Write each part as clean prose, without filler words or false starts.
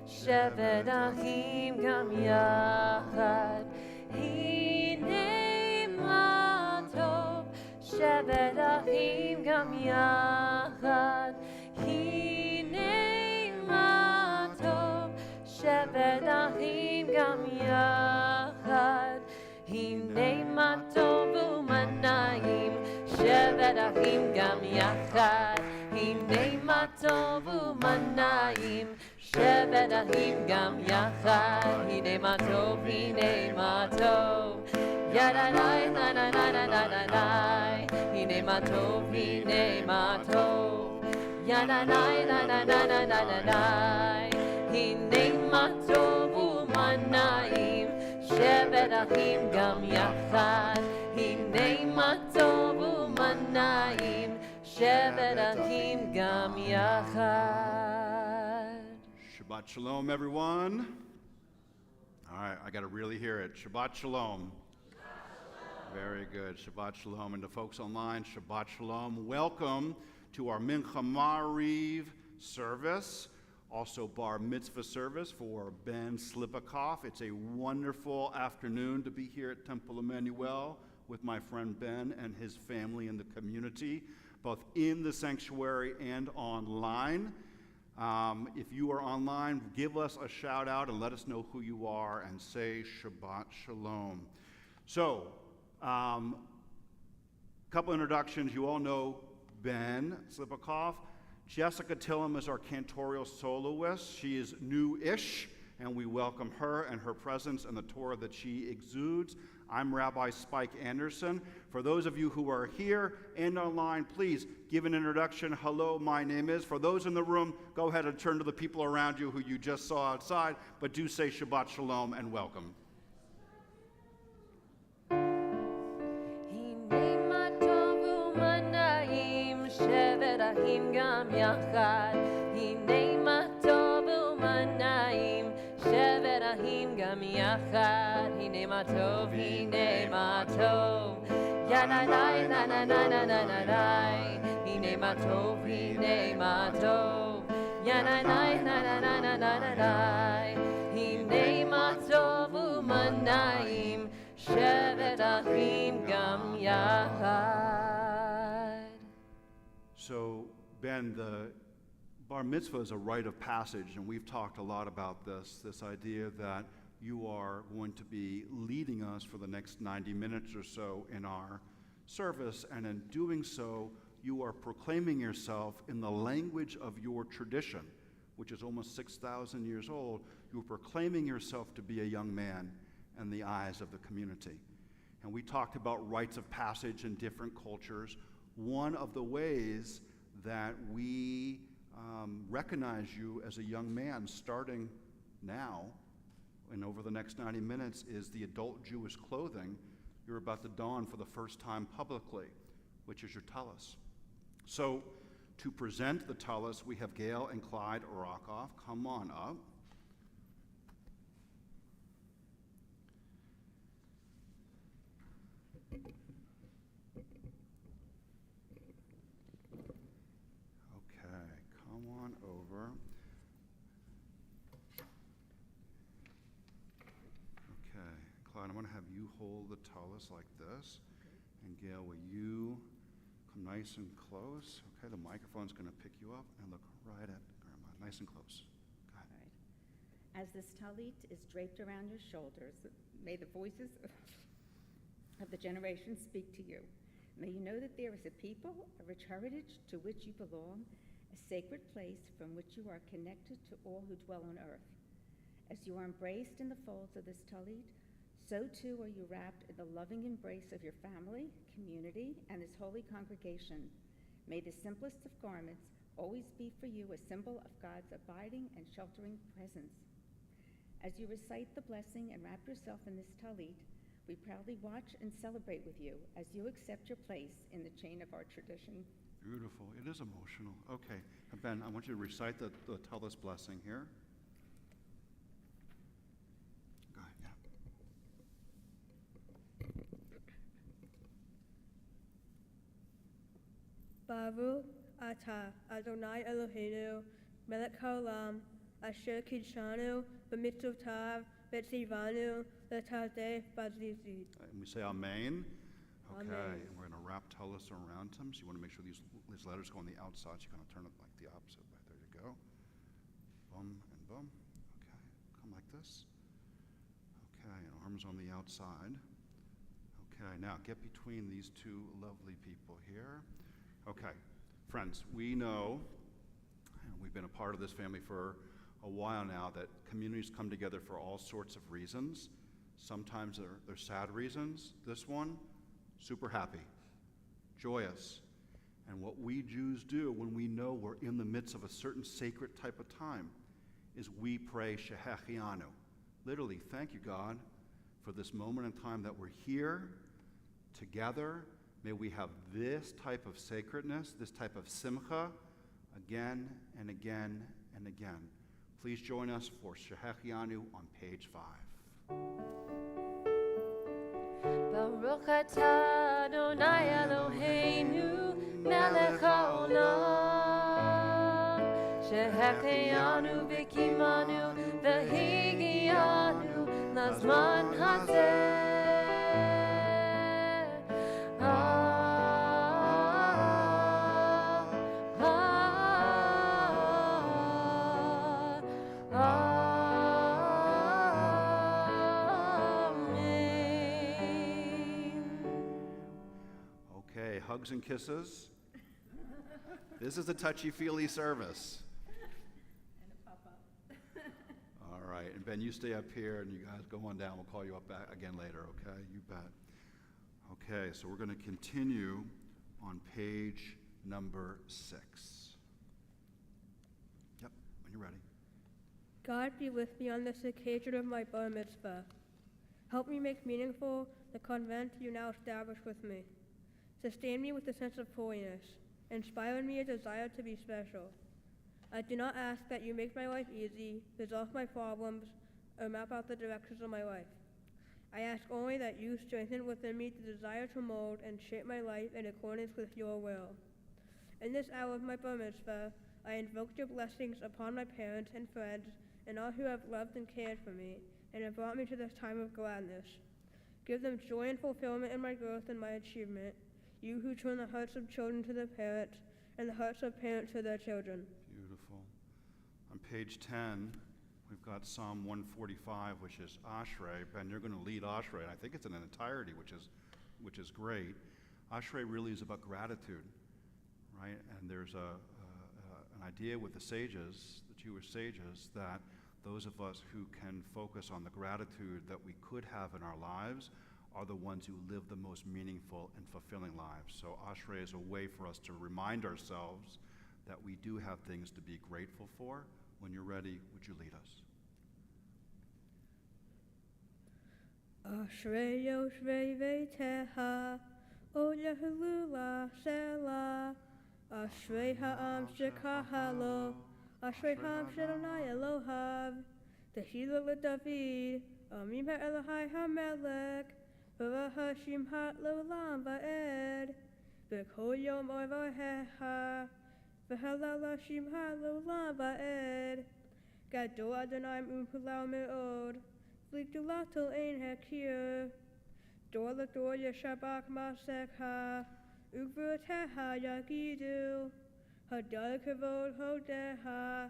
שבת אחים גם יחד, הנה מה טוב. שבת אחים גם יחד, הנה מה טוב. שבת אחים גם יחד, הנה מה טוב ומה נעים. שבת אחים גם יחד, הנה מה טוב ומה נעים. שבת אחים גם יחד, הנה מה טוב, הנה מה טוב. ידעי, נה נה נה נה נה נה נה, הנה מה טוב, הנה מה טוב. ידעי, נה נה נה נה נה נה נה, הנה מה טוב ומה נעים. שבת אחים גם יחד, הנה מה טוב ומה נעים. שבת אחים גם יחד. Shabbat Shalom, everyone. All right, I got to really hear it. Shabbat Shalom. Very good. Shabbat Shalom. And to folks online, Shabbat Shalom. Welcome to our Mincha Mariv service, also Bar Mitzvah service for Ben Slipikoff. It's a wonderful afternoon to be here at Temple Emanu-El with my friend Ben and his family and the community, both in the sanctuary and online. If you are online, give us a shout out and let us know who you are and say Shabbat Shalom. So, couple introductions. You all know Ben Slipikoff. Jessica Tillum is our cantorial soloist. She is new-ish, and we welcome her and her presence and the Torah that she exudes. I'm Rabbi Spike Anderson. For those of you who are here and online, please give an introduction. Hello, my name is. For those in the room, go ahead and turn to the people around you who you just saw outside, but do say Shabbat Shalom and welcome. שבת אחים גם יחד, הנה מה טוב ומה נעים. שבת אחים גם יחד, הנה מה טוב, הנה מה טוב. ידעי, נה נה נה נה נה נה נה, הנה מה טוב, הנה מה טוב. ידעי, נה נה נה נה נה נה נה, הנה מה טוב ומה נעים. שבת אחים גם יחד. So, Ben, the bar mitzvah is a rite of passage, and we've talked a lot about this idea that you are going to be leading us for the next 90 minutes or so in our service, and in doing so, you are proclaiming yourself in the language of your tradition, which is almost 6,000 years old. You're proclaiming yourself to be a young man in the eyes of the community. And we talked about rites of passage in different cultures. One of the ways that we recognize you as a young man starting now and over the next 90 minutes is the adult Jewish clothing you're about to don for the first time publicly, which is your tallis. So to present the tallis, we have Gail and Clyde Orakoff. Come on up. Over. Okay, Clyde, I'm going to have you hold the tallis like this. And Gail, will you come nice and close? Okay, the microphone's going to pick you up and look right at Grandma, nice and close. Go ahead. All right. As this talit is draped around your shoulders, may the voices of the generations speak to you. May you know that there is a people, a rich heritage to which you belong, a sacred place from which you are connected to all who dwell on earth. As you are embraced in the folds of this talit, so too are you wrapped in the loving embrace of your family, community, and this holy congregation. May the simplest of garments always be for you a symbol of God's abiding and sheltering presence. As you recite the blessing and wrap yourself in this talit, we proudly watch and celebrate with you as you accept your place in the chain of our tradition. Beautiful. It is emotional. Okay. Ben, I want you to recite the tallis blessing here. Go ahead, yeah. Baruch atah Adonai Eloheinu melech haolam Asher Kidshanu, B'mitzvotav, B'tzivanu, L'tadeh B'zizid. And we say Amen. Okay, Amen. and we're going to wrap Tellus around him. So you want to make sure these letters go on the outside. So you're going to turn it like the opposite way. There you go. Boom and boom. Okay, come like this. Okay, and arms on the outside. Okay, now get between these two lovely people here. Okay, friends, we know, and we've been a part of this family for a while now, that communities come together for all sorts of reasons. Sometimes they're sad reasons. This one, super happy, joyous. And what we Jews do when we know we're in the midst of a certain sacred type of time is we pray Shehechianu. Literally, thank you, God, for this moment in time that we're here together. May we have this type of sacredness, this type of simcha, again and again and again. Please join us for Shehechianu on page 5. Baruch atah Adonai Eloheinu melech haolam shehechianu v'kimanu v'higianu lazman hazeh. Hugs and kisses. This is a touchy-feely service. And a pop-up. All right, and Ben, you stay up here, and you guys go on down. We'll call you up back again later, okay? You bet. Okay, so we're going to continue on page number 6. Yep, when you're ready. God be with me on this occasion of my bar mitzvah. Help me make meaningful the convent you now establish with me. Sustain me with a sense of holiness. Inspire in me a desire to be special. I do not ask that you make my life easy, resolve my problems, or map out the directions of my life. I ask only that you strengthen within me the desire to mold and shape my life in accordance with your will. In this hour of my bar mitzvah, I invoke your blessings upon my parents and friends and all who have loved and cared for me and have brought me to this time of gladness. Give them joy and fulfillment in my growth and my achievement, you who turn the hearts of children to their parents and the hearts of parents to their children. Beautiful. On page 10, we've got Psalm 145, which is Ashrei. Ben, you're going to lead Ashrei, and I think it's in an entirety, which is great. Ashrei really is about gratitude, right? And there's an idea with the sages, the Jewish sages, that those of us who can focus on the gratitude that we could have in our lives are the ones who live the most meaningful and fulfilling lives. So Ashrei is a way for us to remind ourselves that we do have things to be grateful for. When you're ready, would you lead us? Ashrei Yoshvei Veiteha, O Yehulula Selah, Ashrei Ha'am Shekahalo, Ashrei Ha'am Shadonai Elohav, Tehillah LeDavid, Amim Ha'Elohai HaMelech, V'Raha Shimhat L'Olam Va'ed, V'Kol Yom Orvaheha, V'Halala Shimhat L'Olam Va'ed, Gadol Adonai M'Upulau Me'od, V'Gdulato Ein Hakir, Dor L'Dor Yeshabak Masekha, Ugvurteha Yagidu, Hadal Kavod Hodeha,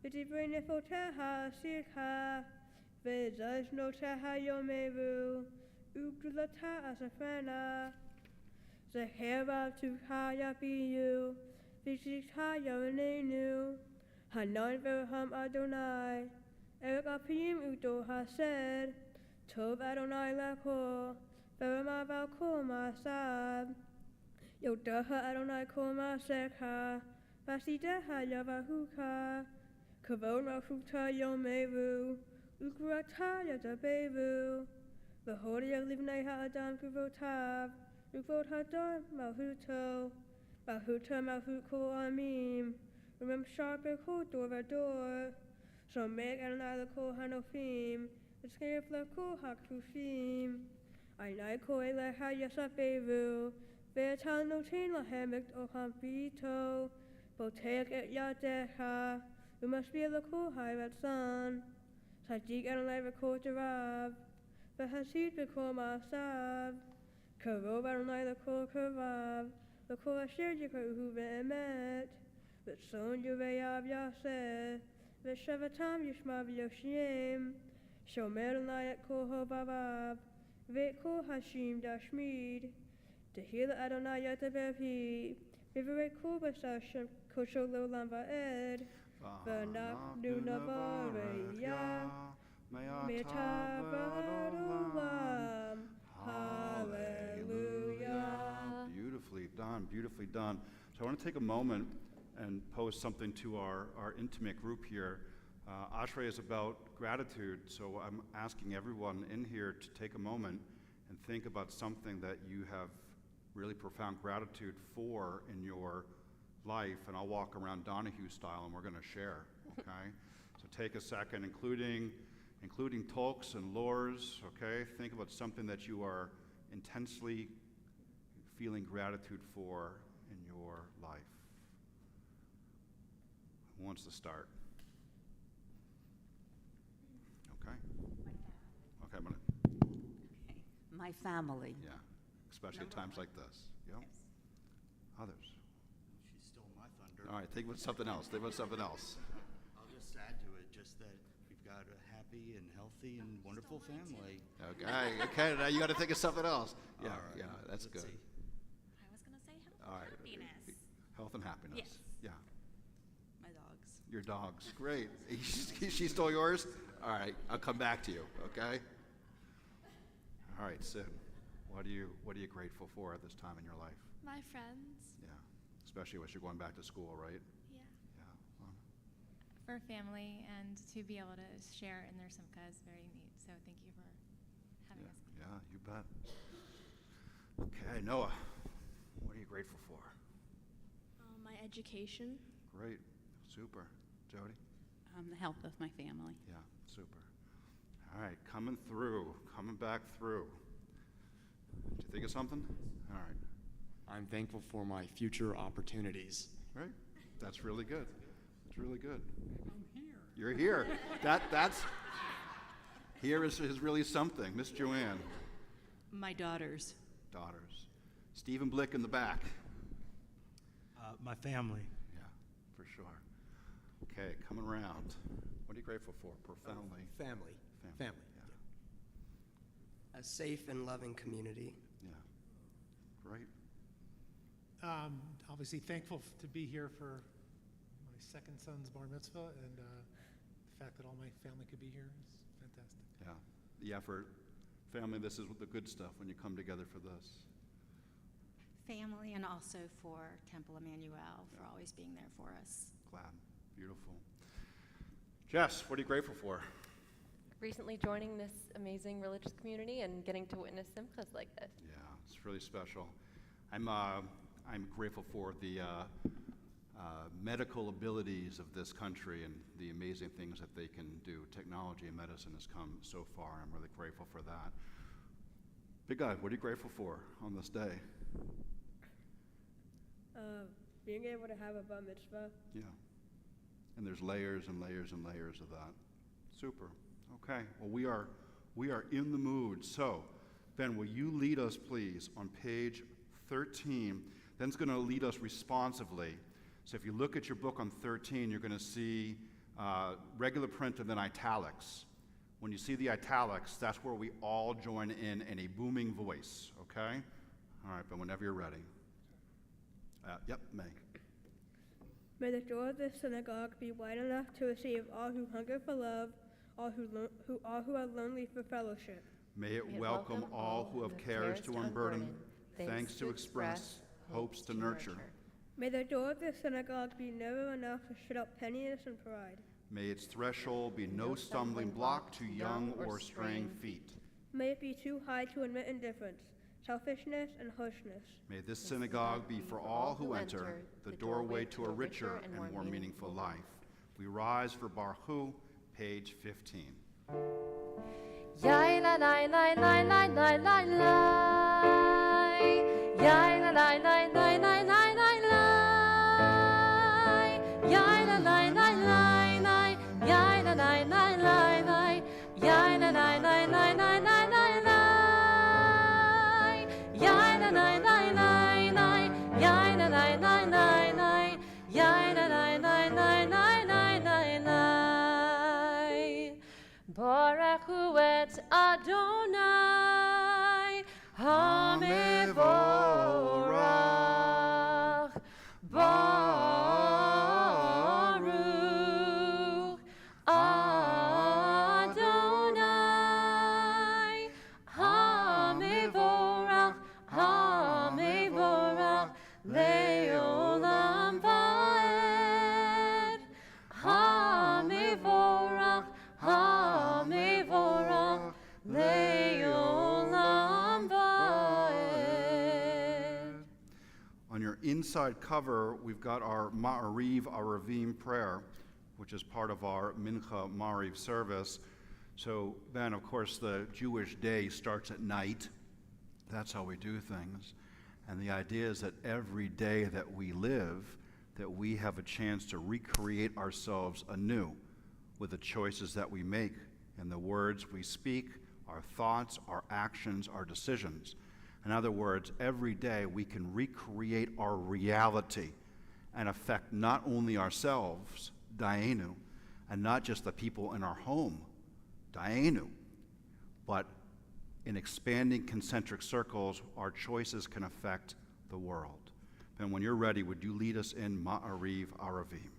V'Divrei Nefoteha Sikha, V'Zaz Noteha Yomeru, Ugdulata Asafrena, Zahera Tukha Yabiyu, V'Zikha Yarenenu, Hanan Verham Adonai, Erik Apim Udo Hased, Tov Adonai Lako, Verma Valko Masab, Yodaha Adonai Koma Sekha, Vasideha Yavahuka, Kavon Rafuta Yomeru, Ugrata Yadaberu, Vahodia Livnei Ha'adam Kuvotav, Uvot Hadar Malhuto, Malhuta Malhutko Amim, Remem Sharpeko Dorador, Shomeg Adonai Lako Hanofim, Escape Lako Haktufim, Ainai Ko Eleha Yasaberu, Ve'etal Notin Lahemekt Ohampito, Boteak Et Yadeha, ומשפיע לכל חי רצון. צדיק אדוני וכל דבריו, וחסיד בכל מעשיו. קרוב אדוני לכל קרביו, לכל אשר יקראוהו באמת. רצון יראיו יעשה, ושבתם ישמע ויושיעם. שומר אדוני את כל הוריו, ואת כל השם להשמיד. תהי לאדוני יתבר פי, דברי כל בשר שם קודשו לעולם ועד. ואנחנו נבריה, מעתה ועד עולם. Hallelujah. Beautifully done, beautifully done. So I want to take a moment and pose something to our intimate group here. Ashrei is about gratitude, so I'm asking everyone in here to take a moment and think about something that you have really profound gratitude for in your life, and I'll walk around Donahue style and we're going to share, okay? So take a second, including talks and lores, okay? Think about something that you are intensely feeling gratitude for in your life. Who wants to start? Okay. Okay, I'm gonna, My family. yeah, especially at times like this. Yep. Yes. Others. She stole my thunder. All right, think about something else. Think about something else. I'll just add to it, just that we've got a happy and healthy and wonderful family. Okay, now you got to think of something else. Yeah, All right, yeah, that's let's good. see. I was going to say health All and right. happiness. Health and happiness. Yes. Yeah, My dogs. your dogs. Great. She stole yours? All right, I'll come back to you, okay? All right, Sid, what are you grateful for at this time in your life? My friends, Yeah, especially as you're going back to school, right? yeah, Yeah. Well, for family and to be able to share in their simcha is very neat. So thank you for having us. yeah, you bet. Okay, Noah, what are you grateful for? My education. Great, super. Jody? The health of my family. Yeah, super. All right, coming back through. Did you think of something? All right, I'm thankful for my future opportunities. right. That's really good. That's really good. I'm here. You're here. That's here is really something. Miss Joanne, My daughters. daughters. Stephen Blick in the back. My family. Yeah, for sure. Okay, coming around. What are you grateful for? Profoundly. Family. Yeah. A safe and loving community. Yeah. Great. Obviously thankful to be here for my second son's bar mitzvah, and the fact that all my family could be here is fantastic. Yeah. The effort. Family, this is the good stuff when you come together for this. Family, and also for Temple Emanu-El for always being there for us. Glad. Beautiful. Jess, what are you grateful for? Recently joining this amazing religious community and getting to witness simchas like this. Yeah, it's really special. I'm grateful for the medical abilities of this country and the amazing things that they can do. Technology and medicine has come so far. I'm really grateful for that. Big guy, what are you grateful for on this day? Being able to have a bar mitzvah. Yeah. And there's layers and layers and layers of that. Super. Okay. Well, we are in the mood. So, Ben, will you lead us, please, on page 13? Ben's going to lead us responsively. So if you look at your book on 13, you're going to see regular print and then italics. When you see the italics, that's where we all join in a booming voice, okay? All right, Ben, whenever you're ready. Yep, May. May the door of this synagogue be wide enough to receive all who hunger for love, all who are lonely for fellowship. May it welcome all who have cares to unburden, thanks to express, hopes to nurture. May the door of this synagogue be narrow enough to shut out pettiness and pride. May its threshold be no stumbling block to young or straying feet. May it be too high to admit indifference, selfishness, and harshness. May this synagogue be for all who enter, the doorway to a richer and more meaningful life. We rise for Baruch, page 15. Yai la la la la la la la la. Yai la la la la la la la la. Yai la la la la lai lai lai lai, yai la lai lai lai lai lai lai lai, yai la lai lai lai lai, yai la lai lai lai lai, yai la lai lai lai lai lai lai lai. Baruch hu et Adonai Hamevorach. Baruch Adonai Hamevorach, Hamevorach Leolam Vayet. Hamevorach, Hamevorach Leolam Vayet. On your inside cover, we've got our Ma'ariv Aravim prayer, which is part of our Mincha Ma'ariv service. So then, of course, the Jewish day starts at night. That's how we do things. And the idea is that every day that we live, that we have a chance to recreate ourselves anew with the choices that we make and the words we speak, our thoughts, our actions, our decisions. In other words, every day we can recreate our reality and affect not only ourselves, Dayenu, and not just the people in our home, Dayenu, but in expanding concentric circles, our choices can affect the world. And when you're ready, would you lead us in Ma'ariv Aravim?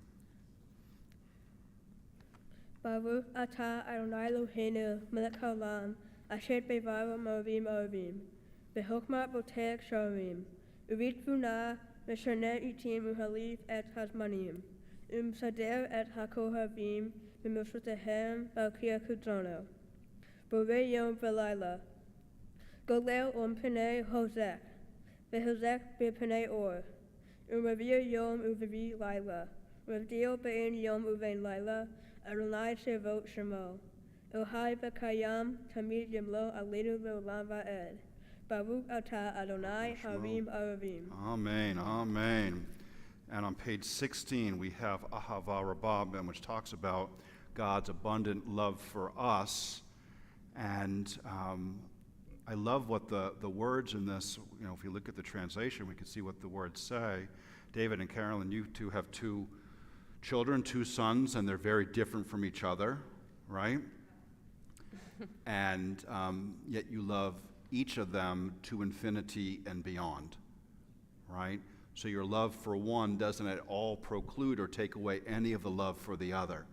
Baruch atah Adonai Eloheinu melech haolam asher b'dvarav ma'arim aravim v'chokmat botech sharim urit vuna meshana itim uhalif et hazmanim sader et hakohavim b'moshotehem b'alkia kudrano b'orei yom v'layla golel p'nei hozek v'hozek b'pnei or u'mavir yom u'viri layla Ravdil be'en yom u'vein layla Adonai Shevot Shemo, Ohai B'Kayam Tamid Yimlo Aleinu Le'olam Va'ed. Baruch Atah Adonai Harim Aravim. Amen, amen. And on page 16, we have Ahava Rabbah, which talks about God's abundant love for us. And I love what the words in this, if you look at the translation, we can see what the words say. David and Carolyn, you two have two children, two sons, and they're very different from each other, right? And yet you love each of them to infinity and beyond, right? So your love for one doesn't at all preclude or take away any of the love for the other.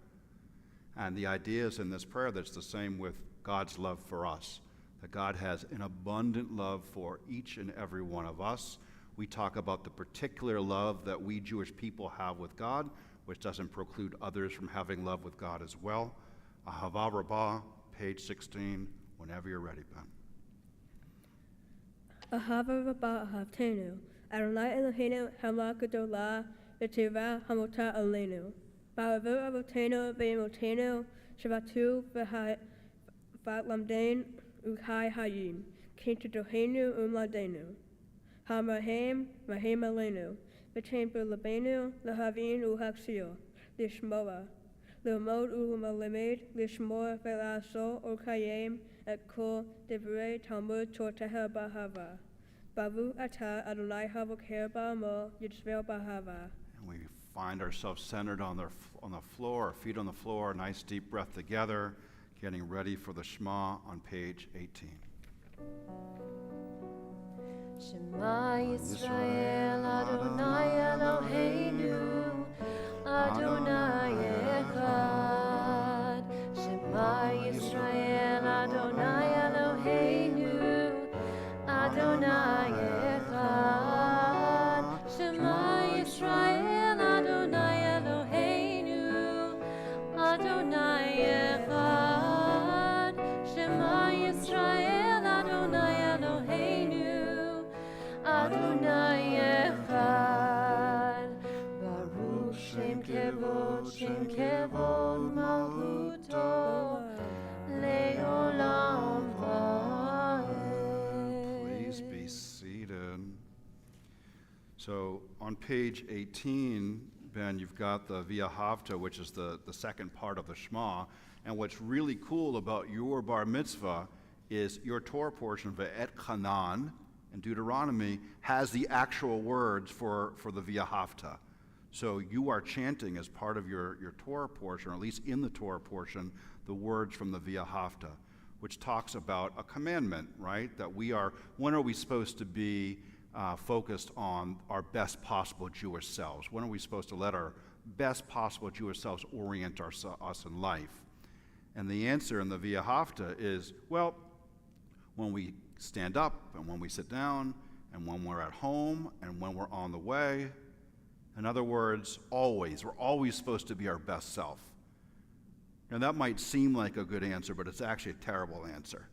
And the idea is in this prayer that's the same with God's love for us, that God has an abundant love for each and every one of us. We talk about the particular love that we Jewish people have with God, which doesn't preclude others from having love with God as well. Ahava Rabbah, page 16, whenever you're ready, Ben. Ahava Rabbah Ahavtenu, Adonai Eloheinu Hamad Gedolah V'Teva Hamotah Aleinu. Ba'avot Avotenu Ve'emotenu Shavatu V'Lamdain Uchai Hayim Kintadohenu Umladenu. Hamahem Mahem Aleinu. V'chein B'Labenu L'Havin U'Haksio L'Shmoa L'Mod U'Malamed L'Shmoa Ve'Laso O'Kayem Et Kol Devrei Talmud Torteha B'Hava Baruch Atah Adonai Havoker Ba'amo Yitzvel B'Hava. And we find ourselves centered on the floor, our feet on the floor, nice deep breath together, getting ready for the Shema on page 18. Shema Yisrael Adonai Eloheinu Adonai Echad. Shema Yisrael Adonai Eloheinu Adonai Echad. Shema Yisrael Adonai Eloheinu Adonai Echad. Shema Yisrael Adonai Eloheinu Adonai Echad. Baruch Shem Kevod Malchuto Le'olam Va'ed. Please be seated. So on page 18, Ben, you've got the V'ahavta, which is the second part of the Shema. And what's really cool about your bar mitzvah is your Torah portion, Vayet Khannan, in Deuteronomy, has the actual words for the V'ahavta. So you are chanting as part of your Torah portion, or at least in the Torah portion, the words from the V'ahavta, which talks about a commandment, right? That when are we supposed to be focused on our best possible Jewish selves? When are we supposed to let our best possible Jewish selves orient us in life? And the answer in the V'ahavta is, well, when we stand up and when we sit down and when we're at home and when we're on the way. In other words, always. We're always supposed to be our best self. Now that might seem like a good answer, but it's actually a terrible answer,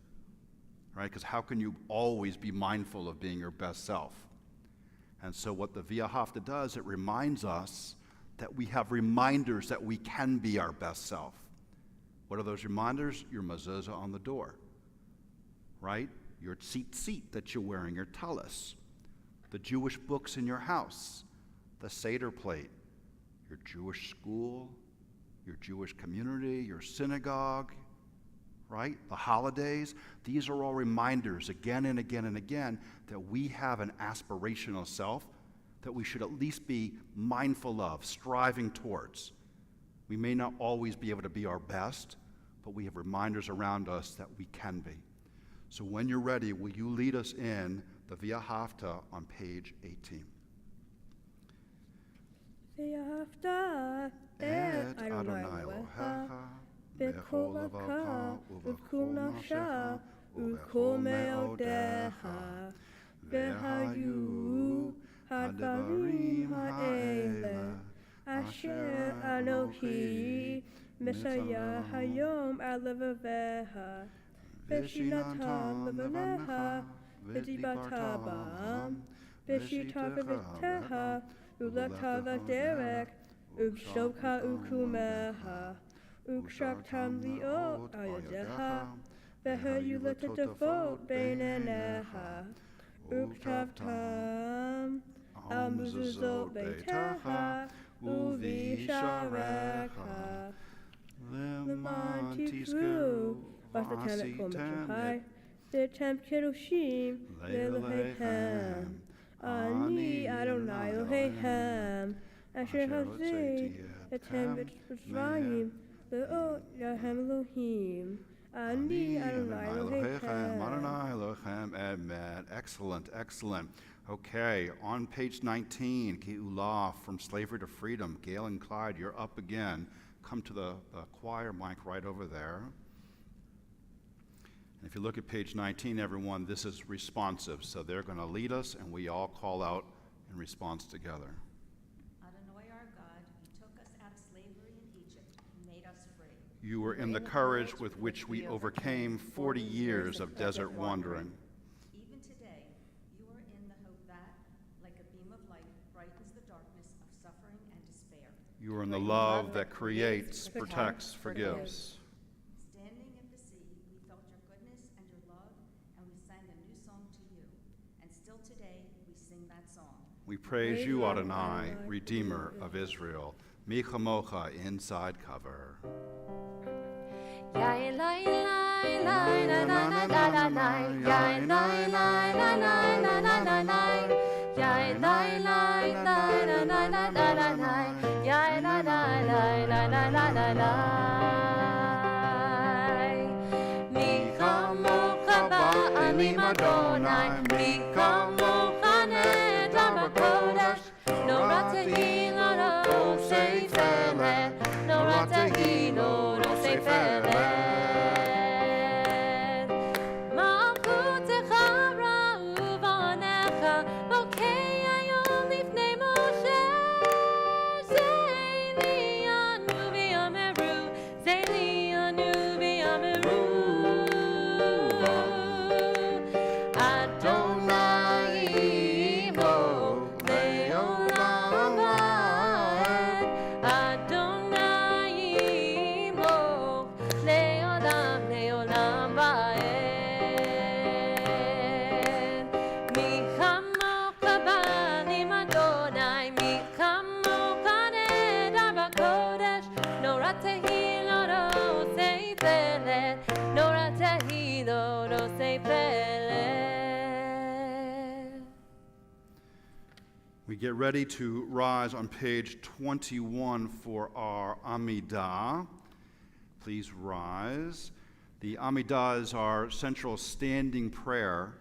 right? Because how can you always be mindful of being your best self? And so what the V'ahavta does, it reminds us that we have reminders that we can be our best self. What are those reminders? Your mezuzah on the door, right? Your tzitzit that you're wearing, your talis, the Jewish books in your house, the Seder plate, your Jewish school, your Jewish community, your synagogue, right? The holidays. These are all reminders again and again and again that we have an aspirational self that we should at least be mindful of, striving towards. We may not always be able to be our best, but we have reminders around us that we can be. So when you're ready, will you lead us in the V'ahavta on page 18? V'ahavta et Adonai Elohecha b'kol levacha ub'kol nafshecha u'kol me'odecha v'hayu hadvarim ha'ele asher Anohi Messiah hayom al levavecha v'shinatam levavecha v'dibata bam v'shita v'vitecha Ulata v'derek, u'kshoka u'kumeha, u'kshaktam li'ot ayadeha, v'hayu l'tetefot beineneha, u'ktavtam al mezuzot beitecha, u'visharecha, l'man tizku, v'atenet kol mechuchai, v'tem kedoshim, le'lehehem, Ani Adonai Elohechem, Asher Hazeh, Etem Mitzrayim, Le'ot Yahem Elohim. Ani Adonai Elohechem. Adonai Elohechem, amen. Excellent, excellent. Okay, on page 19, Ge'ulah, from slavery to freedom. Gail and Clyde, you're up again. Come to the choir mic right over there. If you look at page 19, everyone, this is responsive. So they're going to lead us, and we all call out in response together. Adonai our God, you took us out of slavery in Egypt and made us free. You were in the courage with which we overcame 40 years of desert wandering. Even today, you are in the hope that, like a beam of light, brightens the darkness of suffering and despair. You are in the love that creates, protects, forgives. We praise you, Adonai, Redeemer of Israel. Mi chamocha, inside cover. Mi chamocha ba'alim Adonai, mi chamocha Kodesh, no ratahi no seifele, no ratahi no seifele. Malchutecha ra'uvanecha, bokei ayom lifnei Moshe. Zeili anu v'yameru, zeili anu v'yameru. We get ready to rise on page 21 for our Amidah. Please rise. The Amidah is our central standing prayer.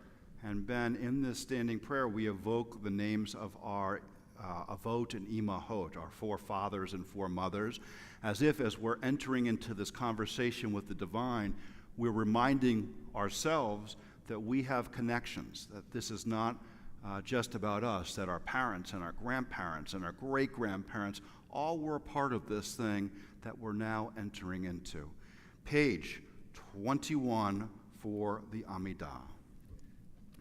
And Ben, in this standing prayer, we evoke the names of our Avot and Imahot, our four fathers and four mothers, as if as we're entering into this conversation with the divine, we're reminding ourselves that we have connections, that this is not just about us, that our parents and our grandparents and our great-grandparents all were a part of this thing that we're now entering into. Page 21 for the Amidah.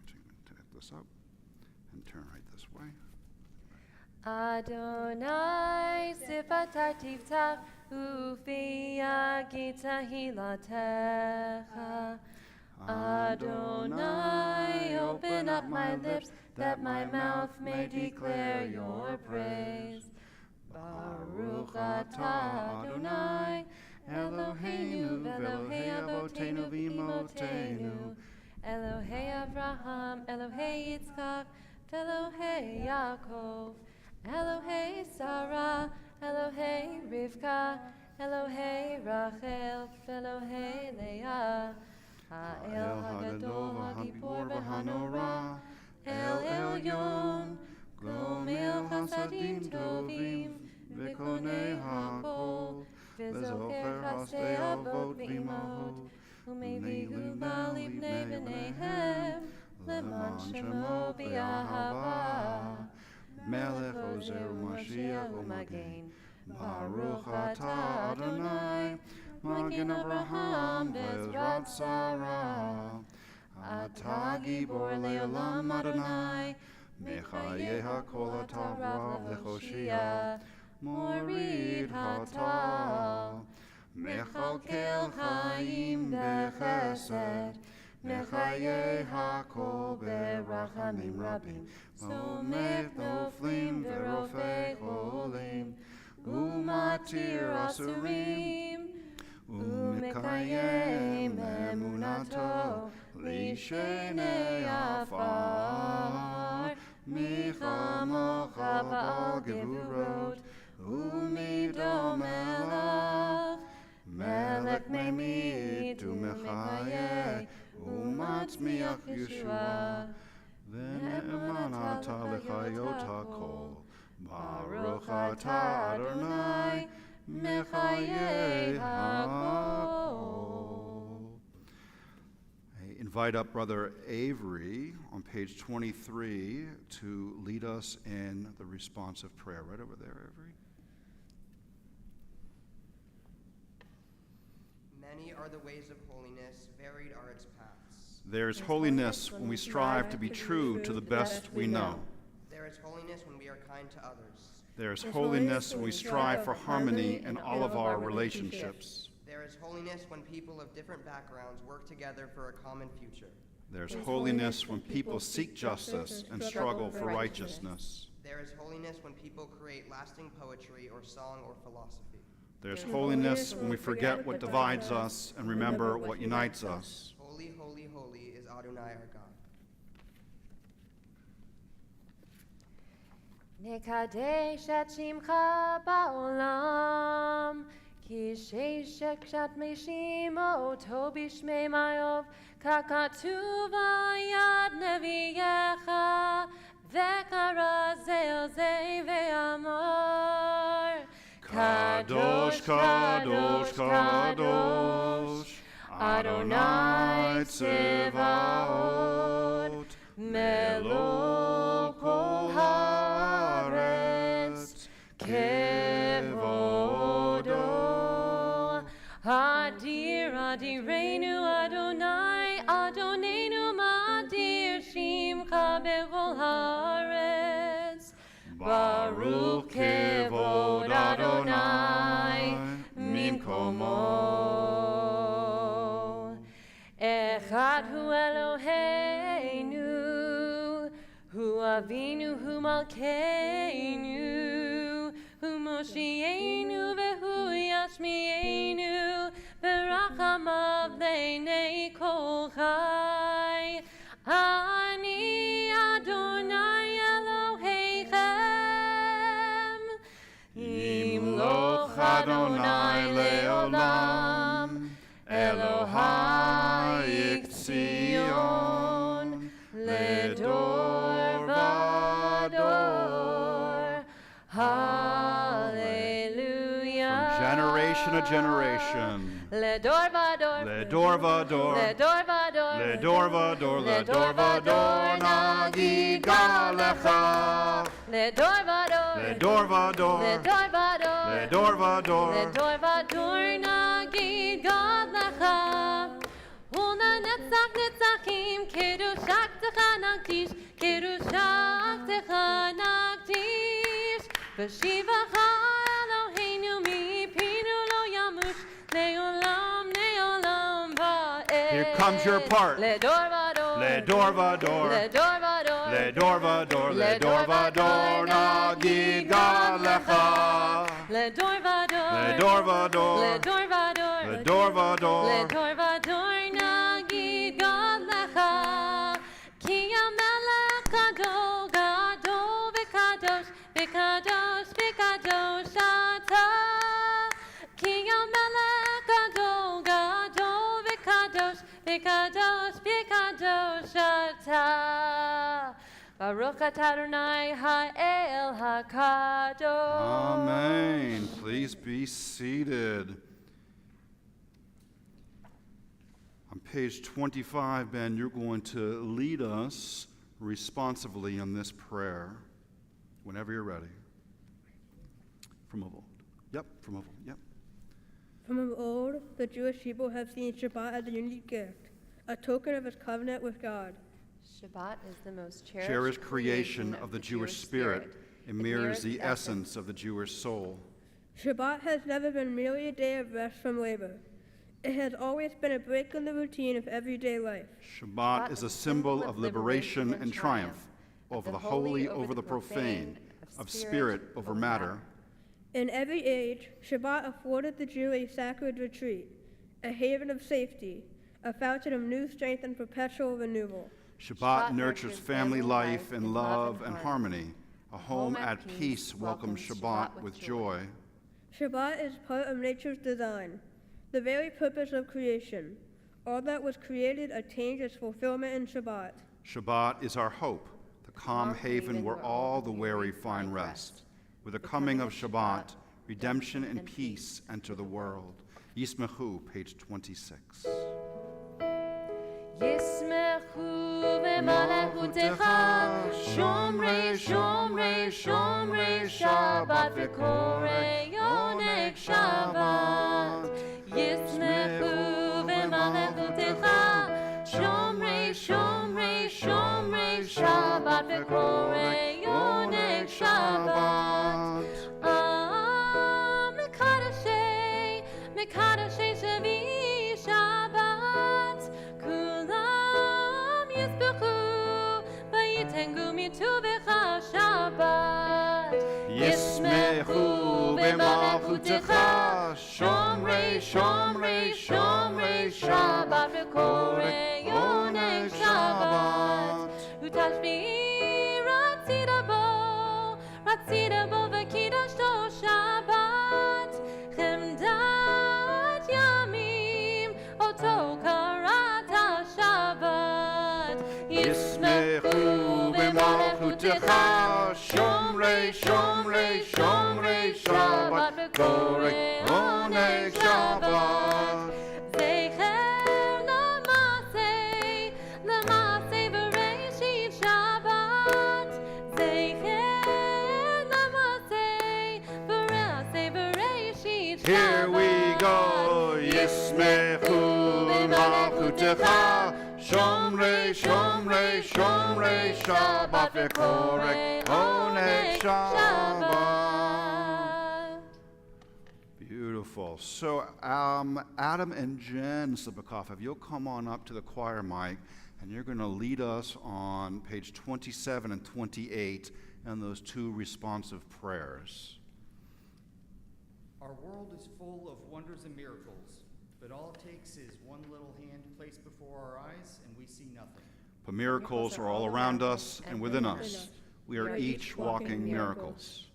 Take this up and turn right this way. Adonai sifatai tiftach ufi yagita hilatecha. Adonai, open up my lips that my mouth may declare your praise. Baruch atah Adonai, Eloheinu v'Elohei Avoteinu v'Imotenu, Elohei Avraham, Elohei Yitzchak, v'Elohei Yaakov, Elohei Sarah, Elohei Rivka, Elohei Rachel, v'Elohei Leah, Ha'el Hagadol Hagibor v'Hanora, El Elyon, Glomel Chasadim Tovim, V'Konei HaKol, V'Zocher Hasei Avot v'Imahot, U'Mevihu Malibnei B'neihem, Leman Shemo B'Yahava, Melech Ozer U'Mashiach U'Magen, Baruch atah Adonai, Magen Abraham Bezrat Sarah, Atah Gibor Le'olam Adonai, Mechayeh HaKol atah Rav Lechoshia, Morid Hatah, Mechalkel Chaim Bechesed, Mechayeh HaKol Berachamim Rabim, Somech Noflim Verofei Cholim, Umatir Asurim, Umekayem Emunato, Lishenei Afar, Michamocha Ba'al Gevurot, Umidom Melech, Melech Memit, Umechayeh, Umatzmiach Yeshua, Ve'eman Atah Lechayot HaKol, Baruch atah Adonai, Mechayeh HaKol. I invite up Brother Avery on page 23 to lead us in the responsive prayer. Right over there, Avery. Many are the ways of holiness, varied are its paths. There's holiness when we strive to be true to the best we know. There is holiness when we are kind to others. There is holiness when we strive for harmony in all of our relationships. There is holiness when people of different backgrounds work together for a common future. There's holiness when people seek justice and struggle for righteousness. There is holiness when people create lasting poetry or song or philosophy. There's holiness when we forget what divides us and remember what unites us. Holy, holy, holy is Adonai our God. Nekadesh et shimcha ba'olam, ki sheishek shat meshimo to bishmei mayov, kakatuv yad neviyecha, vekara zel zei ve'amor. Kadosh, Kadosh, Kadosh, Adonai Tzevaot, Melo kol haaretz, kevodo. Adir, Adirenu, Adonai, Adonenu, Madir, Shimcha bechol haaretz. Baruch kevod Adonai mimkomo. Echad hu Eloheinu, hu Avinu, hu Malkeinu, hu Moshienu, vehu Yashmienu, berachamav leinei kol chai. Ani Adonai Elohechem, Elohai Tzion, Ledor Vador. Hallelujah. From generation to generation. Ledor Vador. Ledor Vador. Ledor Vador. Ledor Vador. Ledor Vador. Nagid Galecha. Ledor Vador. Ledor Vador. Ledor Vador. Ledor Vador. Ledor Vador. Nagid Galecha. Una netzach netzachim. Kedushak techa nagdish. Kedushak techa nagdish. V'shivacha Eloheinu mipinu lo yamush. Neolam, neolam va'ed. Here comes your part. Ledor Vador. Ledor Vador. Ledor Vador. Ledor Vador. Ledor Vador. Nagid Galecha. Ledor Vador. Ledor Vador. Ledor Vador. Ledor Vador. Ledor Vador. Nagid Galecha. Ki Amelech Gadol, Gadol v'Kadosh, v'Kadosh, v'Kadosh Ata. Ki Amelech Gadol, Gadol v'Kadosh, v'Kadosh, v'Kadosh Ata. Baruch atah Adonai ha'el ha'kadosh. Amen. Please be seated. On page 25, Ben, you're going to lead us responsively in this prayer whenever you're ready. From of old. Yep, from of old. Yep. From of old, the Jewish people have seen Shabbat as a unique gift, a token of his covenant with God. Shabbat is the most Cherished creation of the Jewish spirit. It mirrors the essence of the Jewish soul. Shabbat has never been merely a day of rest from labor. It has always been a break in the routine of everyday life. Shabbat is a symbol of liberation and triumph, of the holy over the profane, of spirit over matter. In every age, Shabbat afforded the Jew a sacred retreat, a haven of safety, a fountain of new strength and perpetual renewal. Shabbat nurtures family life in love and harmony. A home at peace welcomes Shabbat with joy. Shabbat is part of nature's design, the very purpose of creation. All that was created attains its fulfillment in Shabbat. Shabbat is our hope, the calm haven where all the weary find rest. With the coming of Shabbat, redemption and peace enter the world. Yismechu, page 26. Yismechu v'malachutecha, shomrei, shomrei, shomrei Shabbat v'korei oneg Shabbat. Yismechu v'malachutecha, shomrei, shomrei, shomrei Shabbat v'korei oneg Shabbat. Mekadashei, mekadashei shevi Shabbat. Kulam yisbechu, vayitengu mituvecha Shabbat. Yismechu v'malachutecha, shomrei, shomrei, shomrei Shabbat v'korei oneg Shabbat. Utashvi ratzida bo v'kidashto Shabbat. Chemdat yamim oto karata Shabbat. Yismechu v'malachutecha, shomrei, shomrei, shomrei Shabbat v'korei oneg Shabbat. Zecher l'masei v'reishit Shabbat. Zecher l'masei v'reishit Shabbat. Here we go. Yismechu v'malachutecha, shomrei, shomrei, shomrei Shabbat v'korei oneg Shabbat. Beautiful. So, Adam and Jen Slipikoff, if you'll come on up to the choir mic, and you're going to lead us on page 27 and 28 and those two responsive prayers. Our world is full of wonders and miracles, but all it takes is one little hand placed before our eyes and we see nothing. But miracles are all around us and within us. We are each walking miracles.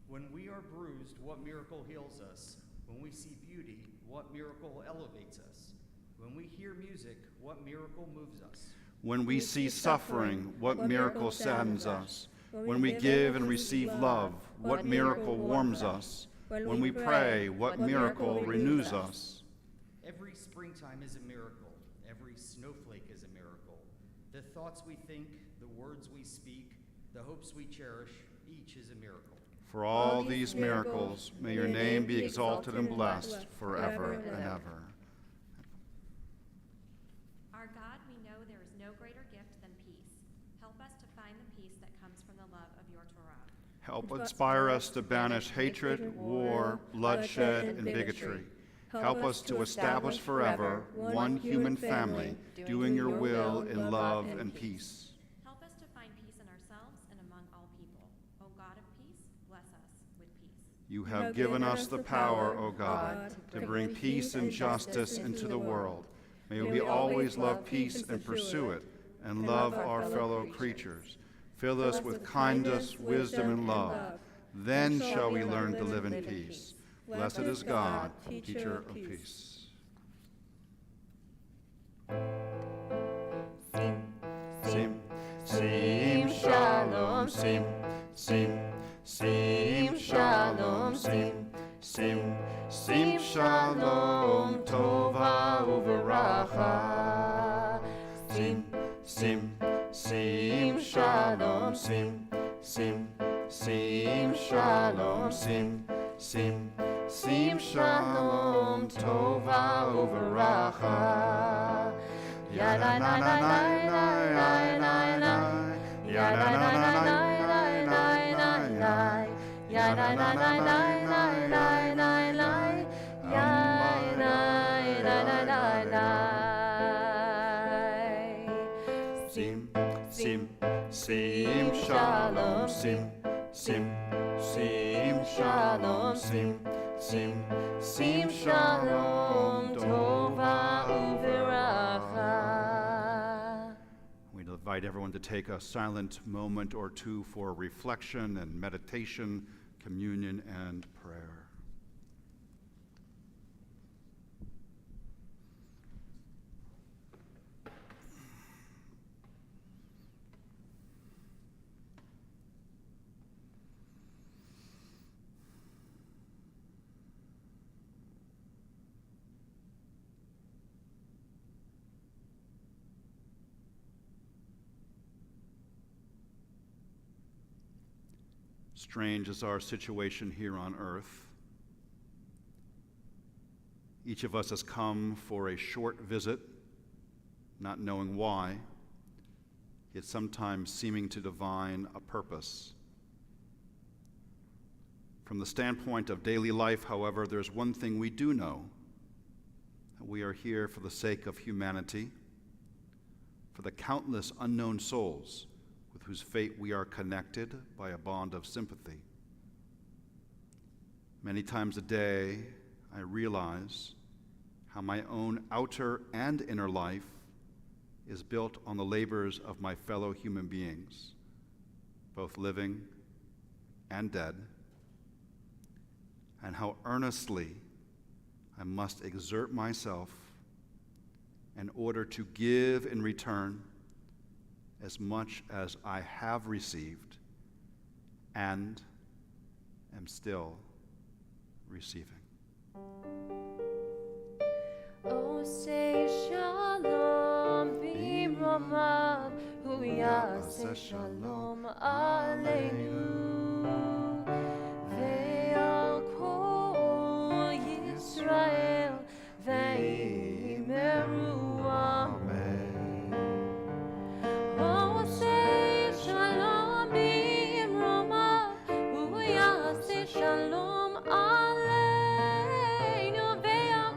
When we are bruised, what miracle heals us? When we see beauty, what miracle elevates us? When we hear music, what miracle moves us? When we see suffering, what miracle saddens us? When we give and receive love, what miracle warms us? When we pray, what miracle renews us? Every springtime is a miracle. Every snowflake is a miracle. The thoughts we think, the words we speak, the hopes we cherish, each is a miracle. For all these miracles, may your name be exalted and blessed forever and ever. Our God, we know there is no greater gift than peace. Help us to find the peace that comes from the love of your Torah. Help inspire us to banish hatred, war, bloodshed, and bigotry. Help us to establish forever one human family, doing your will in love and peace. Help us to find peace in ourselves and among all people. O God of peace, bless us with peace. You have given us the power, O God, to bring peace and justice into the world. May we always love peace and pursue it, and love our fellow creatures. Fill us with kindness, wisdom, and love. Then shall we learn to live in peace. Blessed is God, teacher of peace. Sim, sim, shalom, sim, sim, sim, shalom, sim, sim, sim, shalom, tova uveracha. Sim, sim, sim, shalom, sim, sim, sim, shalom, sim, sim, sim, shalom, tova uveracha. Ya na na na na na na na, ya na na na na na na na na, ya na na na na na na na na, ya na na na na. Sim, sim, sim, shalom, sim, sim, sim, shalom, sim, sim, sim, shalom, tova uveracha. We invite everyone to take a silent moment or two for reflection and meditation, communion, and prayer. Strange is our situation here on earth. Each of us has come for a short visit, not knowing why, yet sometimes seeming to divine a purpose. From the standpoint of daily life, however, there's one thing we do know: that we are here for the sake of humanity, for the countless unknown souls with whose fate we are connected by a bond of sympathy. Many times a day, I realize how my own outer and inner life is built on the labors of my fellow human beings, both living and dead, and how earnestly I must exert myself in order to give in return as much as I have received and am still receiving. Oh, say shalom, b'romav, hu yaseh shalom aleinu, ve'al kol Yisrael, ve'imeru amen. Oh, say shalom, b'romav, hu yaseh shalom aleinu, ve'al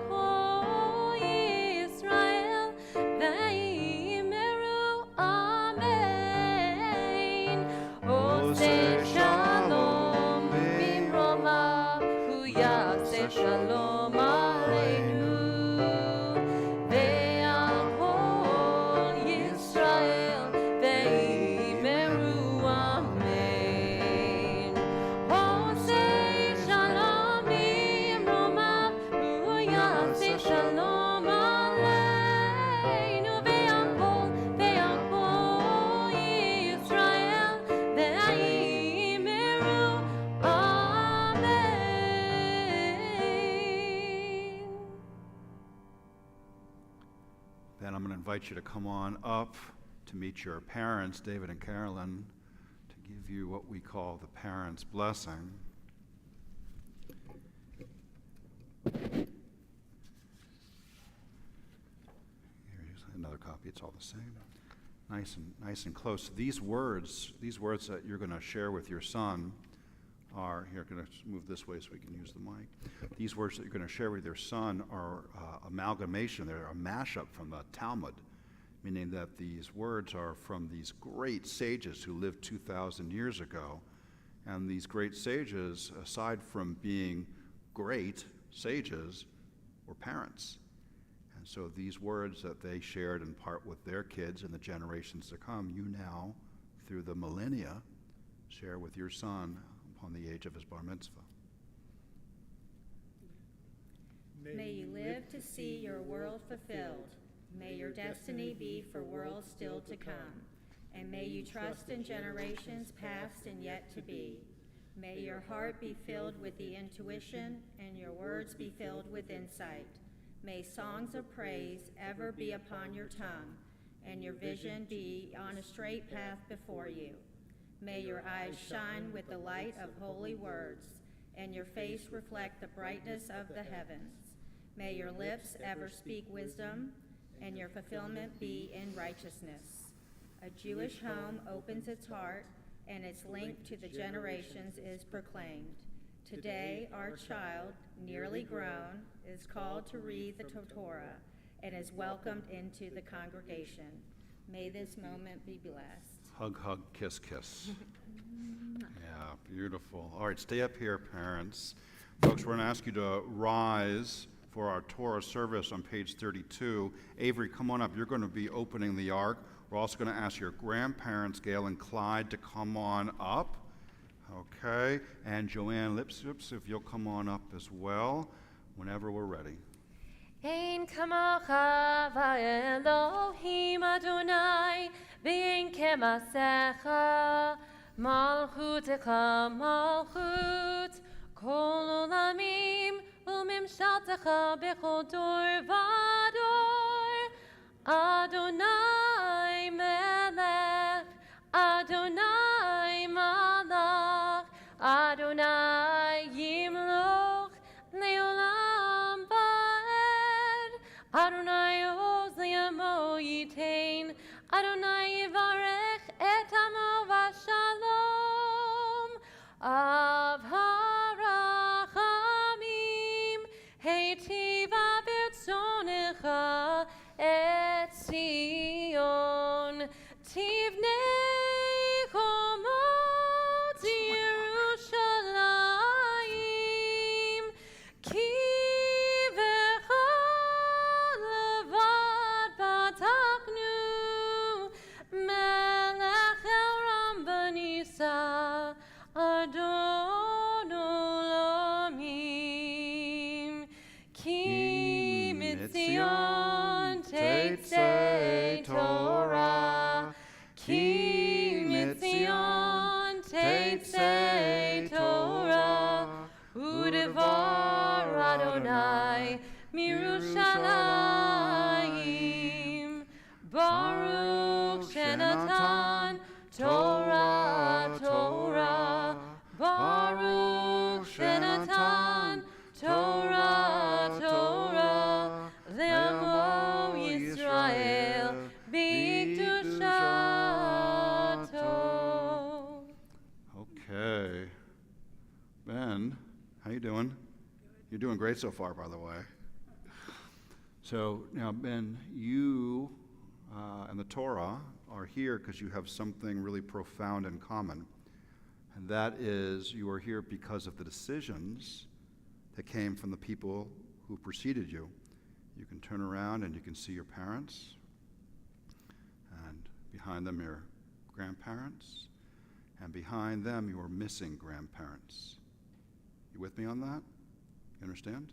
kol Yisrael, ve'imeru amen. יעשה שלום עלינו ועל כל ישראל ויאמרו אמן. Then I'm going to invite you to come on up to meet your parents, David and Carolyn, to give you what we call the parents' blessing. Here's another copy. It's all the same. Nice and close. These words that you're going to share with your son are, here, I'm going to move this way so we can use the mic. These words that you're going to share with your son are amalgamation. They're a mashup from the Talmud, meaning that these words are from these great sages who lived 2,000 years ago. And these great sages, aside from being great sages, were parents. And so these words that they shared in part with their kids and the generations to come, you now, through the millennia, share with your son upon the age of his bar mitzvah. May you live to see your world fulfilled. May your destiny be for worlds still to come. And may you trust in generations past and yet to be. May your heart be filled with the intuition and your words be filled with insight. May songs of praise ever be upon your tongue and your vision be on a straight path before you. May your eyes shine with the light of holy words and your face reflect the brightness of the heavens. May your lips ever speak wisdom and your fulfillment be in righteousness. A Jewish home opens its heart, and its link to the generations is proclaimed. Today, our child, nearly grown, is called to read the Torah and is welcomed into the congregation. May this moment be blessed. Hug, hug, kiss, kiss. Yeah, beautiful. All right, stay up here, parents. Folks, we're going to ask you to rise for our Torah service on page 32. Avery, come on up. You're going to be opening the ark. We're also going to ask your grandparents, Gail and Clyde, to come on up. Okay. And Joanne Lipsips, if you'll come on up as well, whenever we're ready. Ein kamocha va'Elohim Adonai, ve'ein kemasecha, malchutecha malchut, kol olamim, u'mimshaltecha bechol dor v'dor. Adonai melech, Adonai malach, Adonai yimloch leolam va'ed. Adonai oz li'amo yitain, Adonai yivarech et amo v'shalom. Av harachamim, heitiva v'tzonecha, et Zion, tivnei chomot Yerushalayim, ki v'chol levad patachnu, melech el banisa, Adon olamim, ki mitzion Tetzei Torah, ki mitzion Tetzei Torah, u'devar Adonai mirushalayim, Baruch shenatan Torah, Torah, Baruch shenatan Torah, Torah, le'amo Yisrael b'kedushato. Okay. Ben, how you doing? You're doing great so far, by the way. So now, Ben, you and the Torah are here because you have something really profound in common. And that is, you are here because of the decisions that came from the people who preceded you. You can turn around and you can see your parents, and behind them your grandparents, and behind them your missing grandparents. You with me on that? You understand?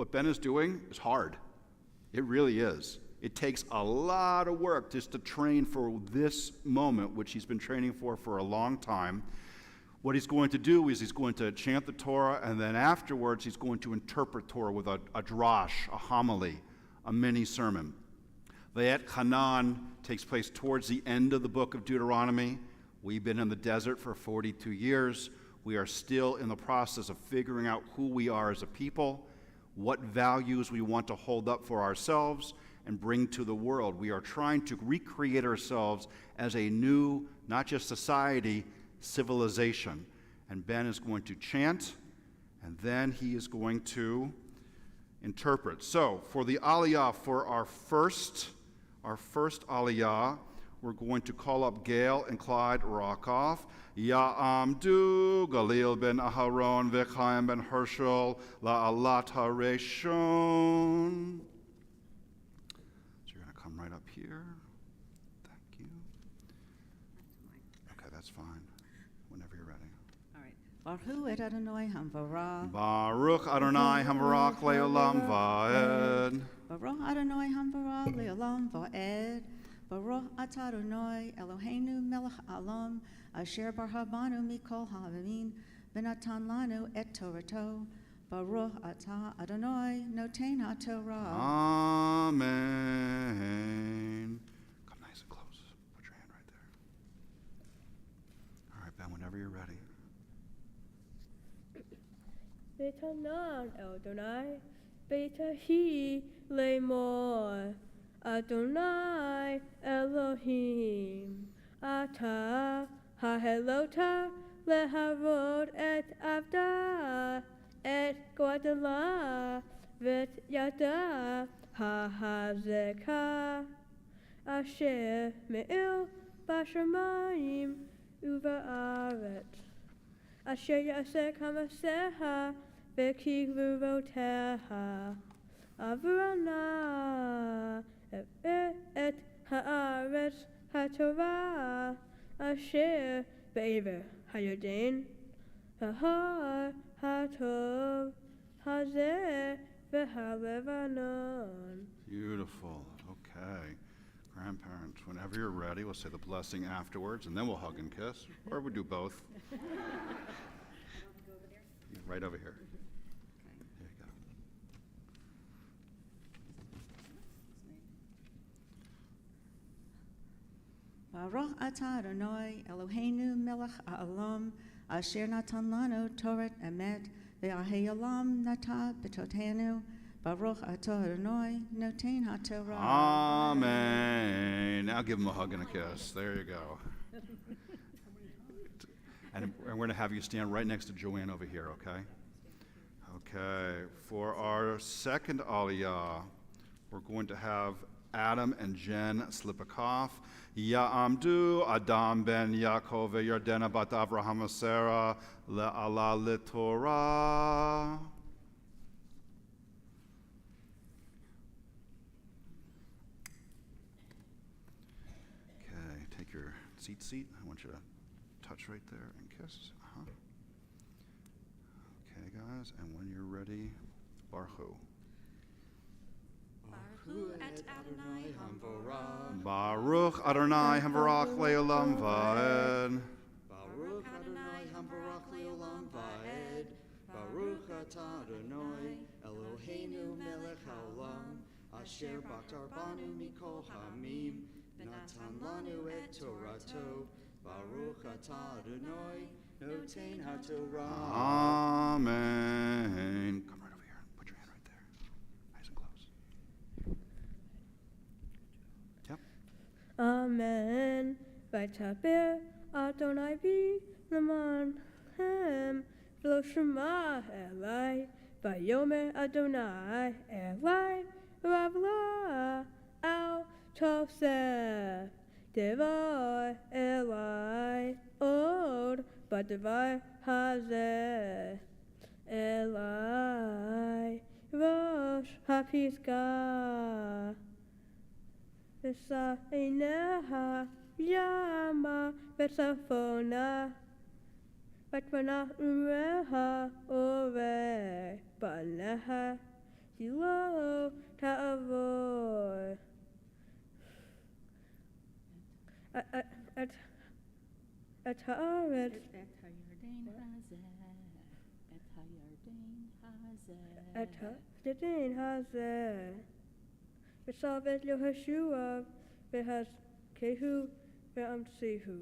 what Ben is doing is hard. It really is. It takes a lot of work just to train for this moment, which he's been training for a long time. What he's going to do is he's going to chant the Torah, and then afterwards he's going to interpret Torah with a drash, a homily, a mini sermon. Vayet Khannan takes place towards the end of the book of Deuteronomy. We've been in the desert for 42 years. We are still in the process of figuring out who we are as a people, what values we want to hold up for ourselves and bring to the world. We are trying to recreate ourselves as a new, not just society, civilization. And Ben is going to chant, and then he is going to interpret. So, for the Aliyah, for our first Aliyah, we're going to call up Gail and Clyde Rockoff. Ya'amdu Galil ben Aharon v'Chaim ben Herschel la'alat hareshon. So you're going to come right up here. Thank you. Okay, that's fine. Whenever you're ready. All right. Baruch Adonai Hamvarah. Baruch Adonai Hamvarach le'olam va'ed. Baruch Adonai Hamvarah le'olam va'ed. Baruch atah Adonai Eloheinu melech haolam asher barhabanu mikol ha'avim v'natan lanu et Torato. Baruch atah Adonai noten ha'Torah. Amen. Come nice and close. Put your hand right there. All right, Ben, whenever you're ready. Betanan Adonai, Betahi Lemor, Adonai Elohim, Ata Hahelota Lehavod et Avda et Guadala Vet Yada Hahazeka Asher Me'il Bashamayim Uva'aret Asher Yasek Hamaseha V'ki Gvuvoteha Avrana et Haaretz HaTorah Asher Be'ever Hayodin Hahar HaTov Hazeh V'Halevanon. Beautiful. Okay. Grandparents, whenever you're ready, we'll say the blessing afterwards, and then we'll hug and kiss. Or we'll do both. Right over here. There you go. Baruch atah Adonai Eloheinu melech ha'olam asher natan lanu Torah emet ve'ahayolam nata b'totenu. Baruch atah Adonai noten ha'Torah. Amen. Now give him a hug and a kiss. There you go. And we're going to have you stand right next to Joanne over here, okay? Okay. For our second Aliyah, we're going to have Adam and Jen Slipikoff. Ya'amdu Adam ben Yaakov ve'Yardena bat Avraham Sarah le'ala le'Torah. Okay, take your seat. I want you to touch right there and kiss. Okay, guys, and when you're ready, Baruch. Baruch et Adonai Hamvarah. Baruch Adonai Hamvarach le'olam va'ed. Baruch Adonai Hamvarach le'olam va'ed. Baruch atah Adonai Eloheinu melech haolam asher batar banu mikol ha'amim v'natan lanu et Torato. Baruch atah Adonai noten ha'Torah. Amen. Come right over here. Put your hand right there. Nice and close. Yep. Amen. Vaytaber Adonai bi leman hem v'lo shema Elai vayomer Adonai Elai v'avla al tosef devar Elai od b'devar hazeh Elai rosh hapisga v'sa'eneha yama v'safona v'tmana umeha ore ba'neha Kilo ta'avor. At haaretz. At ha'yarden hazeh. V'savet lo hashuav v'haz kehu v'amtzihu.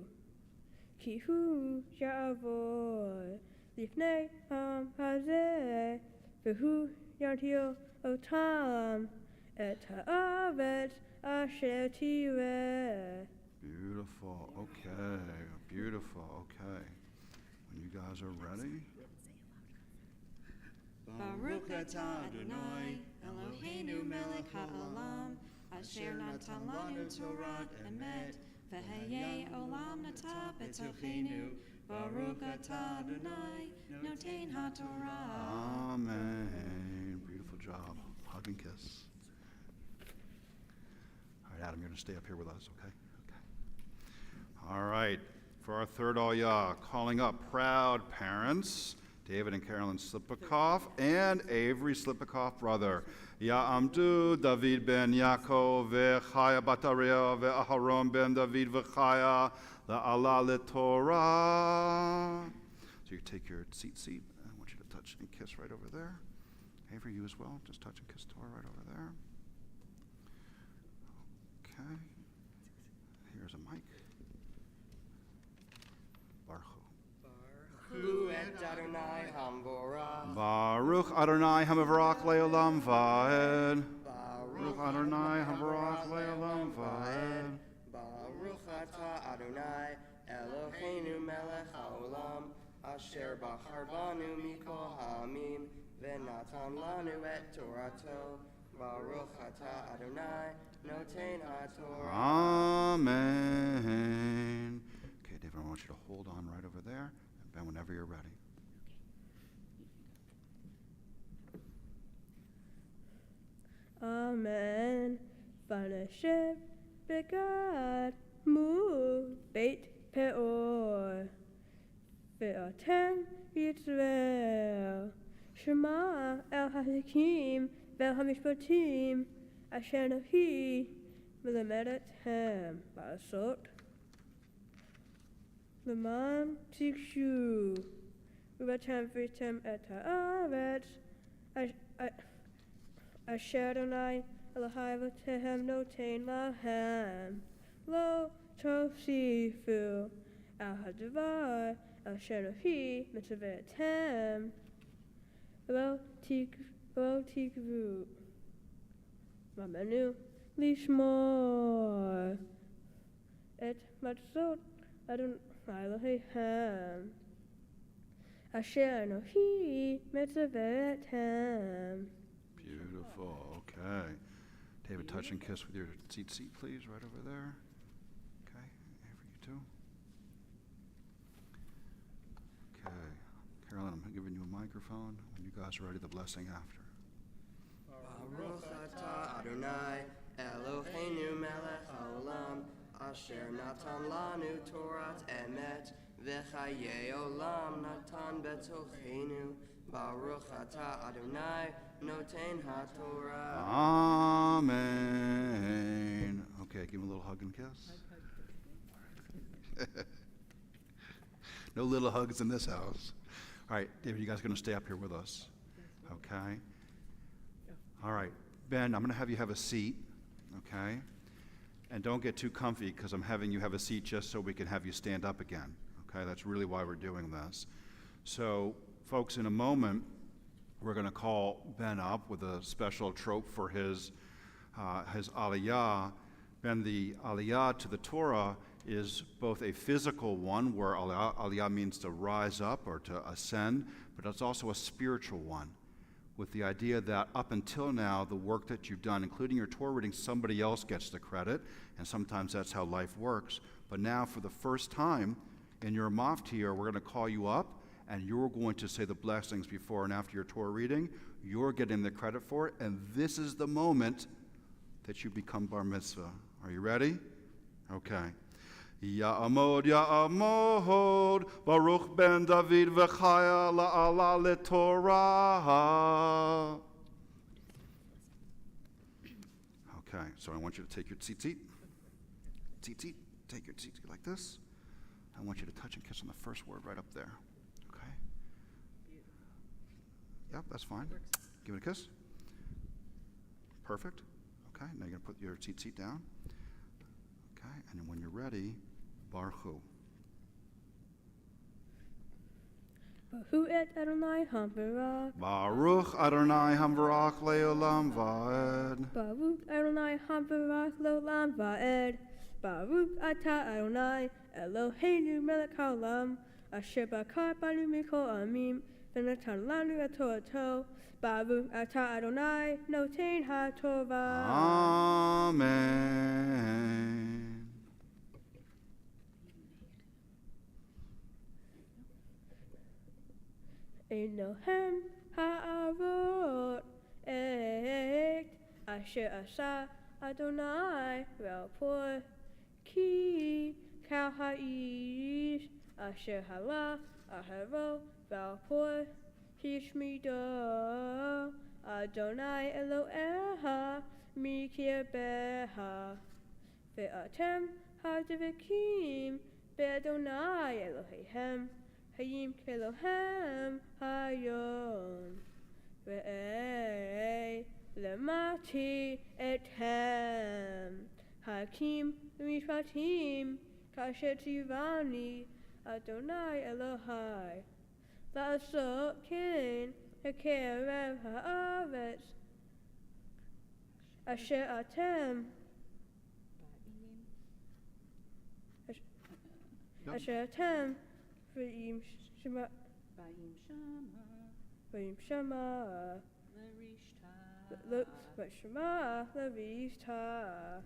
Kihu ya'avor. Lifnei ham hazeh. V'hu yartio otam. Et ha'avetz asher tireh. Beautiful. Okay. Beautiful. Okay. When you guys are ready. Baruch atah Adonai, Eloheinu melech ha'olam, asher natan lanu Torah emet, v'hayei olam natah betochenu. Baruch atah Adonai, noten ha'Torah. Amen. Beautiful job. Hug and kiss. All right, Adam, you're going to stay up here with us, okay? Okay. All right. For our third Aliyah, calling up proud parents, David and Carolyn Slipikoff and Avery Slipikoff, brother. Ya'amdu David ben Yaakov ve'chaya bat Ariel ve'aharon ben David ve'chaya la'ala leTorah. So you take your seat. I want you to touch and kiss right over there. Avery, you as well. Just touch and kiss Torah right over there. Okay. Here's a mic. Baruch et Adonai Hamvorach. Baruch Adonai Hamavarach Le'olam Va'ed. Baruch Adonai Hamavarach Le'olam Va'ed. Baruch atah Adonai Eloheinu melech haolam, asher bachar banu mikol ha'amim, v'natan lanu et Torato. Baruch atah Adonai noten ha'Torah. Amen. Okay, David, I want you to hold on right over there. And whenever you're ready. Amen. Vanashem begad mu beit peor. Ve'atem Yisrael. Shema el hakim ve'el hamishpatim asher nahi v'lemed etem ba'asot. Leman tikshu, uvatem vitem et haaretz, asher Adonai Elohai v'tehem noten lahem, lo tosifu al hadavar asher nahi mitzvatem, lo tikvu, mamenu lishmor, et matzot Adonai Elohim, asher nohi mitzvatem. Beautiful. Okay. David, touch and kiss with your seat, please, right over there. Okay. Avery, you too. Okay. Carolyn, I'm giving you a microphone. When you guys are ready, the blessing after. Baruch atah Adonai Eloheinu melech haolam, asher natan lanu Torah emet, v'chayei olam natan betochenu. Baruch atah Adonai noten ha'Torah. Amen. Okay, give him a little hug and kiss. No little hugs in this house. All right, David, you guys are going to stay up here with us. Okay? All right. Ben, I'm going to have you have a seat. Okay? And don't get too comfy because I'm having you have a seat just so we can have you stand up again. Okay? That's really why we're doing this. So, folks, in a moment, we're going to call Ben up with a special trope for his Aliyah. Ben, the Aliyah to the Torah is both a physical one, where Aliyah means to rise up or to ascend, but it's also a spiritual one, with the idea that up until now, the work that you've done, including your Torah reading, somebody else gets the credit, and sometimes that's how life works. But now, for the first time in your Haftarah, we're going to call you up, and you're going to say the blessings before and after your Torah reading. You're getting the credit for it, and this is the moment that you become bar mitzvah. Are you ready? Okay. Ya'amod, Baruch ben David v'chaya la'ala leTorah. Okay, so I want you to take your tzitzit. Tzitzit, take your tzitzit like this. I want you to touch and kiss on the first word right up there. Okay? Yep, that's fine. Give it a kiss. Perfect. Okay, now you're going to put your tzitzit down. Okay, and then when you're ready, Baruch Hu. Baruch et Adonai Hamvarach. Baruch Adonai Hamvarach Leolam Vaed. Baruch Adonai Hamvarach Leolam Vaed. Baruch Atah Adonai Eloheinu melech haolam asher bakar banu mikol amim v'natan lanu et Torato. Baruch Atah Adonai noten haTorah. Amen. Elohem ha'arot et asher asa Adonai v'alpor ki kal ha'ish asher halach ahero v'alpor hishmido Adonai Elohecha mikirbeha ve'atem ha'devekim be'Adonai Eloheihem hayim kelohem hayon ve'ei lemati ethem hakim mishpatim kasher tivani Adonai Elohai la'asot ken hakerev ha'aretz asher atem asher atem v'im shema v'im shema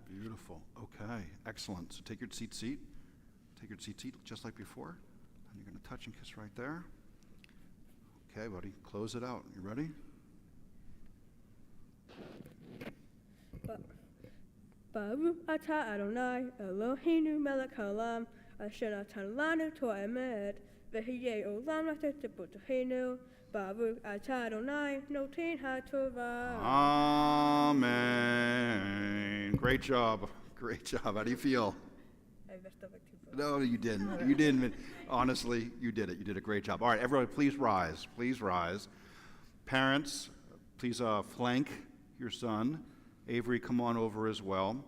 Beautiful. Okay, excellent. So take your tzitzit. Take your tzitzit just like before. And you're going to touch and kiss right there. Okay, buddy. Close it out. You ready? Baruch atah Adonai Eloheinu melech haolam asher natan lanu Torah emet v'hiyeh olam latet b'tochenu. Baruch atah Adonai noten haTorah. Amen. Great job. Great job. How do you feel? I messed up like 2 No, you didn't. You didn't. Honestly, you did it. You did a great job. All right, everyone, please rise. Please rise. Parents, please flank your son. Avery, come on over as well.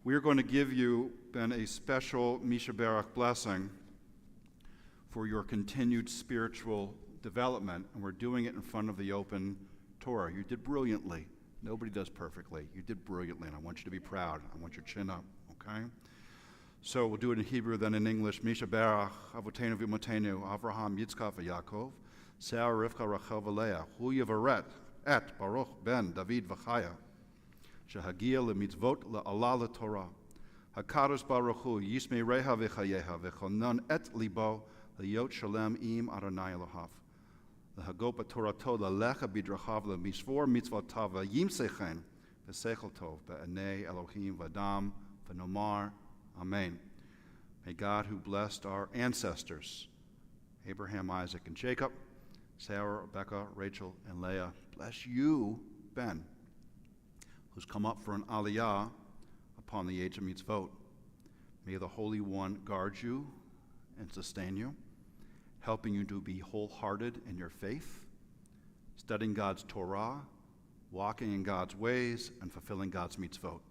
We are going to give you, Ben, a special Misha Barak blessing for your continued spiritual development, and we're doing it in front of the open Torah. You did brilliantly. Nobody does perfectly. You did brilliantly, and I want you to be proud. I want your chin up, okay? So we'll do it in Hebrew, then in English. Misha Barach, Avotenu v'Imotenu, Avraham, Yitzchak, v'Yaakov, Sarah, Rivka, Rachel, v'Leah, Hu Yevaret, Et, Baruch, Ben, David, v'Chaya, Shehagia le'mitzvot le'ala le'Torah, HaKadosh Baruch Hu, Yismei Reha v'Chayeha, v'Chonon et libo, le'yot shalem im Adonai Elohav, le'hagop b'Torato, le'lecha b'drachav, le'misvor mitzvotav, v'yimsechen, v'sechel tov, be'enei Elohim, v'adam, v'nomar, Amen. May God, who blessed our ancestors, Abraham, Isaac, and Jacob, Sarah, Rebecca, Rachel, and Leah, bless you, Ben, who's come up for an Aliyah upon the age of Mitzvot. May the Holy One guard you and sustain you, helping you to be wholehearted in your faith, studying God's Torah, walking in God's ways, and fulfilling God's Mitzvot.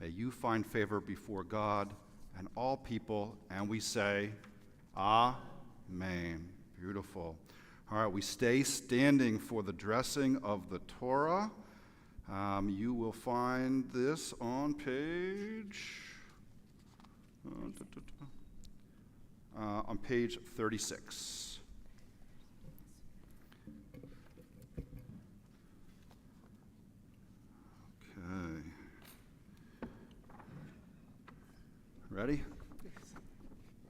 May you find favor before God and all people, and we say, Amen. Beautiful. All right, we stay standing for the dressing of the Torah. You will find this on page 36. Okay. Ready?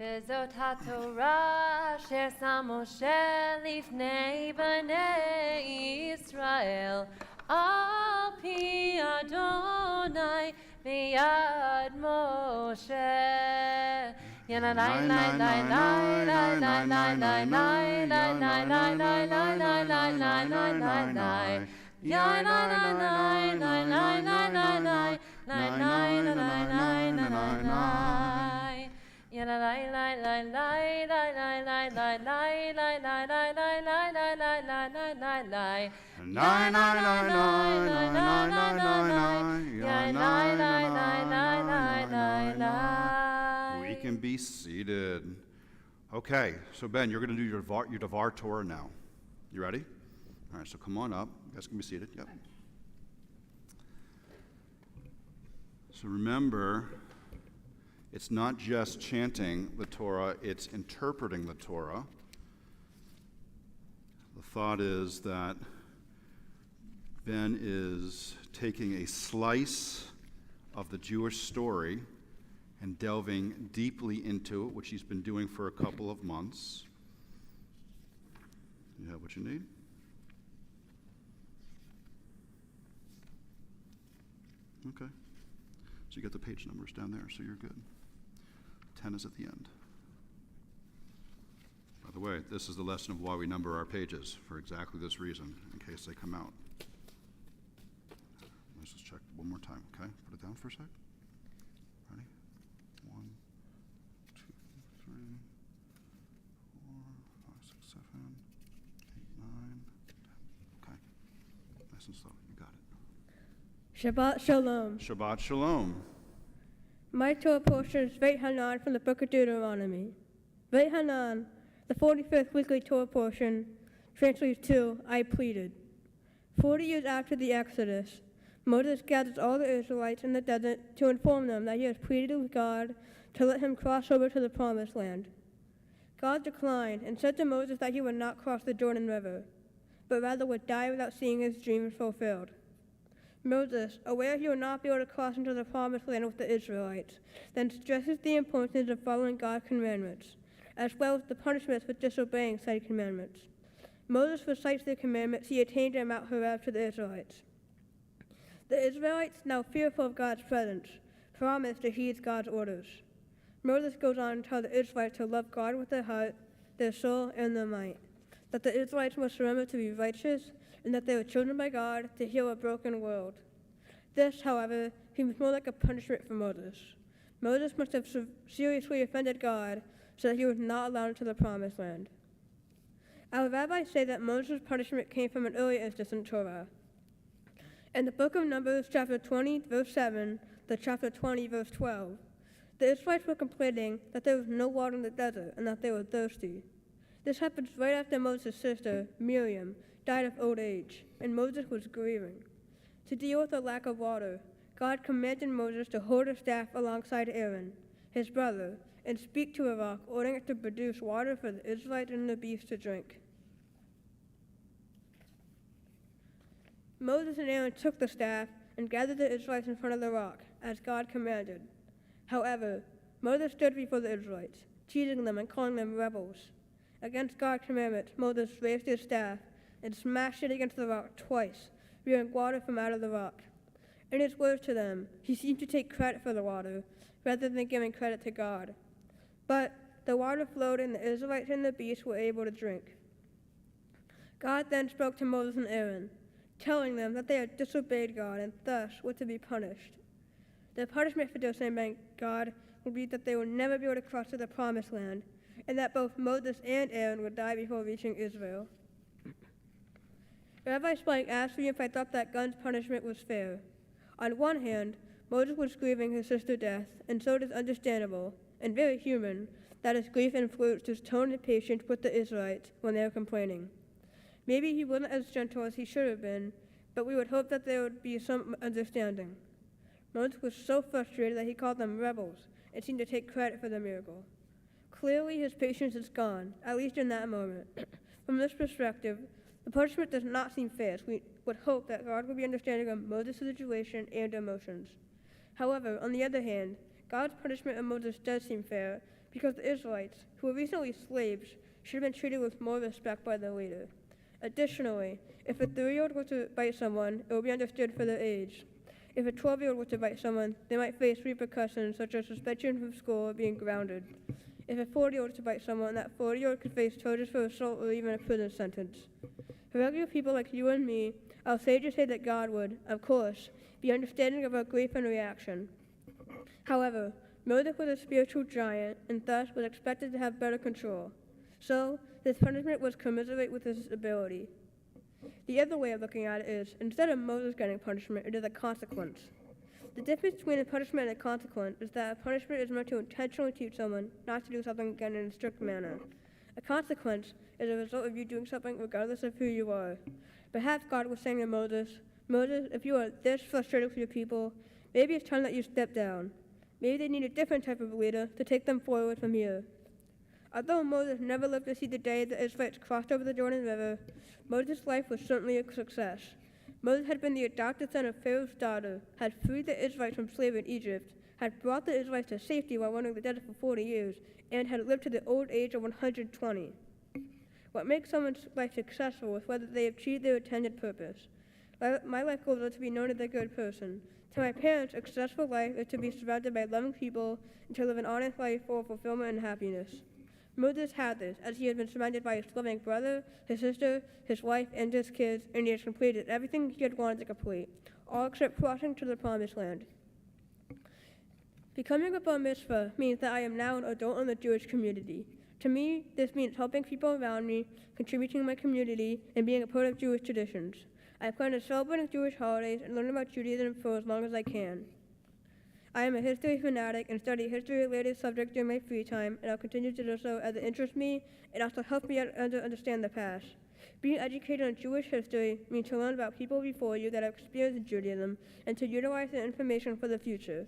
וזאת התורה אשר שם משה לפני בני ישראל על פי אדוני ביד משה. ינאי Nine, nine, nine, nine, nine, nine, nine, nine, nine, nine, nine, nine. We can be seated. Okay, so Ben, you're going to do your Devar Torah now. You ready? All right, so come on up. You guys can be seated. Yep. So remember, it's not just chanting the Torah, it's interpreting the Torah. The thought is that Ben is taking a slice of the Jewish story and delving deeply into it, which he's been doing for a couple of months. You have what you need? Okay. So you got the page numbers down there, so you're good. 10 is at the end. By the way, this is the lesson of why we number our pages, for exactly this reason, in case they come out. Let's just check one more time, okay? Put it down for a sec. Ready? 1, 2, 3, 4, 5, 6, 7, 8, 9, 10. Okay. Nice and slow. You got it. Shabbat Shalom. Shabbat Shalom. My Torah portion is Vayet Khannan from the book of Deuteronomy. Vayet Khannan, the 45th weekly Torah portion, translates to, I pleaded. 40 years after the Exodus, Moses gathers all the Israelites in the desert to inform them that he has pleaded with God to let him cross over to the Promised Land. God declined and said to Moses that he would not cross the Jordan River, but rather would die without seeing his dreams fulfilled. Moses, aware he would not be able to cross into the Promised Land with the Israelites, then stresses the importance of following God's commandments, as well as the punishments for disobeying said commandments. Moses recites the commandments he attained at Mount Horeb to the Israelites. The Israelites, now fearful of God's presence, promise to heed God's orders. Moses goes on to tell the Israelites to love God with their heart, their soul, and their might, that the Israelites must remember to be righteous, and that they were chosen by God to heal a broken world. This, however, seems more like a punishment for Moses. Moses must have seriously offended God so that he was not allowed into the Promised Land. Our rabbis say that Moses' punishment came from an earlier instance in Torah. In the book of Numbers, chapter 20, verse 7, to chapter 20, verse 12, the Israelites were complaining that there was no water in the desert and that they were thirsty. This happens right after Moses' sister, Miriam, died of old age, and Moses was grieving. To deal with the lack of water, God commanded Moses to hold a staff alongside Aaron, his brother, and speak to a rock, ordering it to produce water for the Israelites and the beasts to drink. Moses and Aaron took the staff and gathered the Israelites in front of the rock, as God commanded. However, Moses stood before the Israelites, teasing them and calling them rebels. Against God's commandments, Moses raised his staff and smashed it against the rock twice, spewing water from out of the rock. In his words to them, he seemed to take credit for the water, rather than giving credit to God. But the water flowed, and the Israelites and the beasts were able to drink. God then spoke to Moses and Aaron, telling them that they had disobeyed God and thus were to be punished. The punishment for disobeying God would be that they would never be able to cross to the Promised Land, and that both Moses and Aaron would die before reaching Israel. Rabbi Spike asked me if I thought that God's punishment was fair. On one hand, Moses was grieving his sister's death, and so it is understandable, and very human, that his grief influenced his tone and patience with the Israelites when they were complaining. Maybe he wasn't as gentle as he should have been, but we would hope that there would be some understanding. Moses was so frustrated that he called them rebels and seemed to take credit for the miracle. Clearly, his patience is gone, at least in that moment. From this perspective, the punishment does not seem fair, so we would hope that God would be understanding of Moses' situation and emotions. However, on the other hand, God's punishment of Moses does seem fair because the Israelites, who were recently slaves, should have been treated with more respect by their leader. Additionally, if a 3-year-old were to bite someone, it would be understood for their age. If a 12-year-old were to bite someone, they might face repercussions such as suspension from school or being grounded. If a 40-year-old were to bite someone, that 40-year-old could face charges for assault or even a prison sentence. For regular people like you and me, our sages say that God would, of course, be understanding of our grief and reaction. However, Moses was a spiritual giant and thus was expected to have better control. So, this punishment was commensurate with his ability. The other way of looking at it is, instead of Moses getting punishment, it is a consequence. The difference between a punishment and a consequence is that a punishment is meant to intentionally teach someone not to do something again in a strict manner. A consequence is a result of you doing something regardless of who you are. Perhaps God was saying to Moses, Moses, if you are this frustrated with your people, maybe it's time that you step down. Maybe they need a different type of leader to take them forward from here. Although Moses never lived to see the day the Israelites crossed over the Jordan River, Moses' life was certainly a success. Moses had been the adopted son of Pharaoh's daughter, had freed the Israelites from slavery in Egypt, had brought the Israelites to safety while wandering the desert for 40 years, and had lived to the old age of 120. What makes someone's life successful is whether they achieve their intended purpose. My life goals are to be known as a good person. To my parents, a successful life is to be surrounded by loving people and to live an honest life full of fulfillment and happiness. Moses had this, as he had been surrounded by his loving brother, his sister, his wife, and his kids, and he has completed everything he had wanted to complete, all except crossing to the promised land. Becoming a bar mitzvah means that I am now an adult in the Jewish community. To me, this means helping people around me, contributing to my community, and being a part of Jewish traditions. I plan to celebrate Jewish holidays and learn about Judaism for as long as I can. I am a history fanatic and study history-related subjects during my free time, and I'll continue to do so as it interests me and also helps me understand the past. Being educated on Jewish history means to learn about people before you that have experienced Judaism and to utilize the information for the future.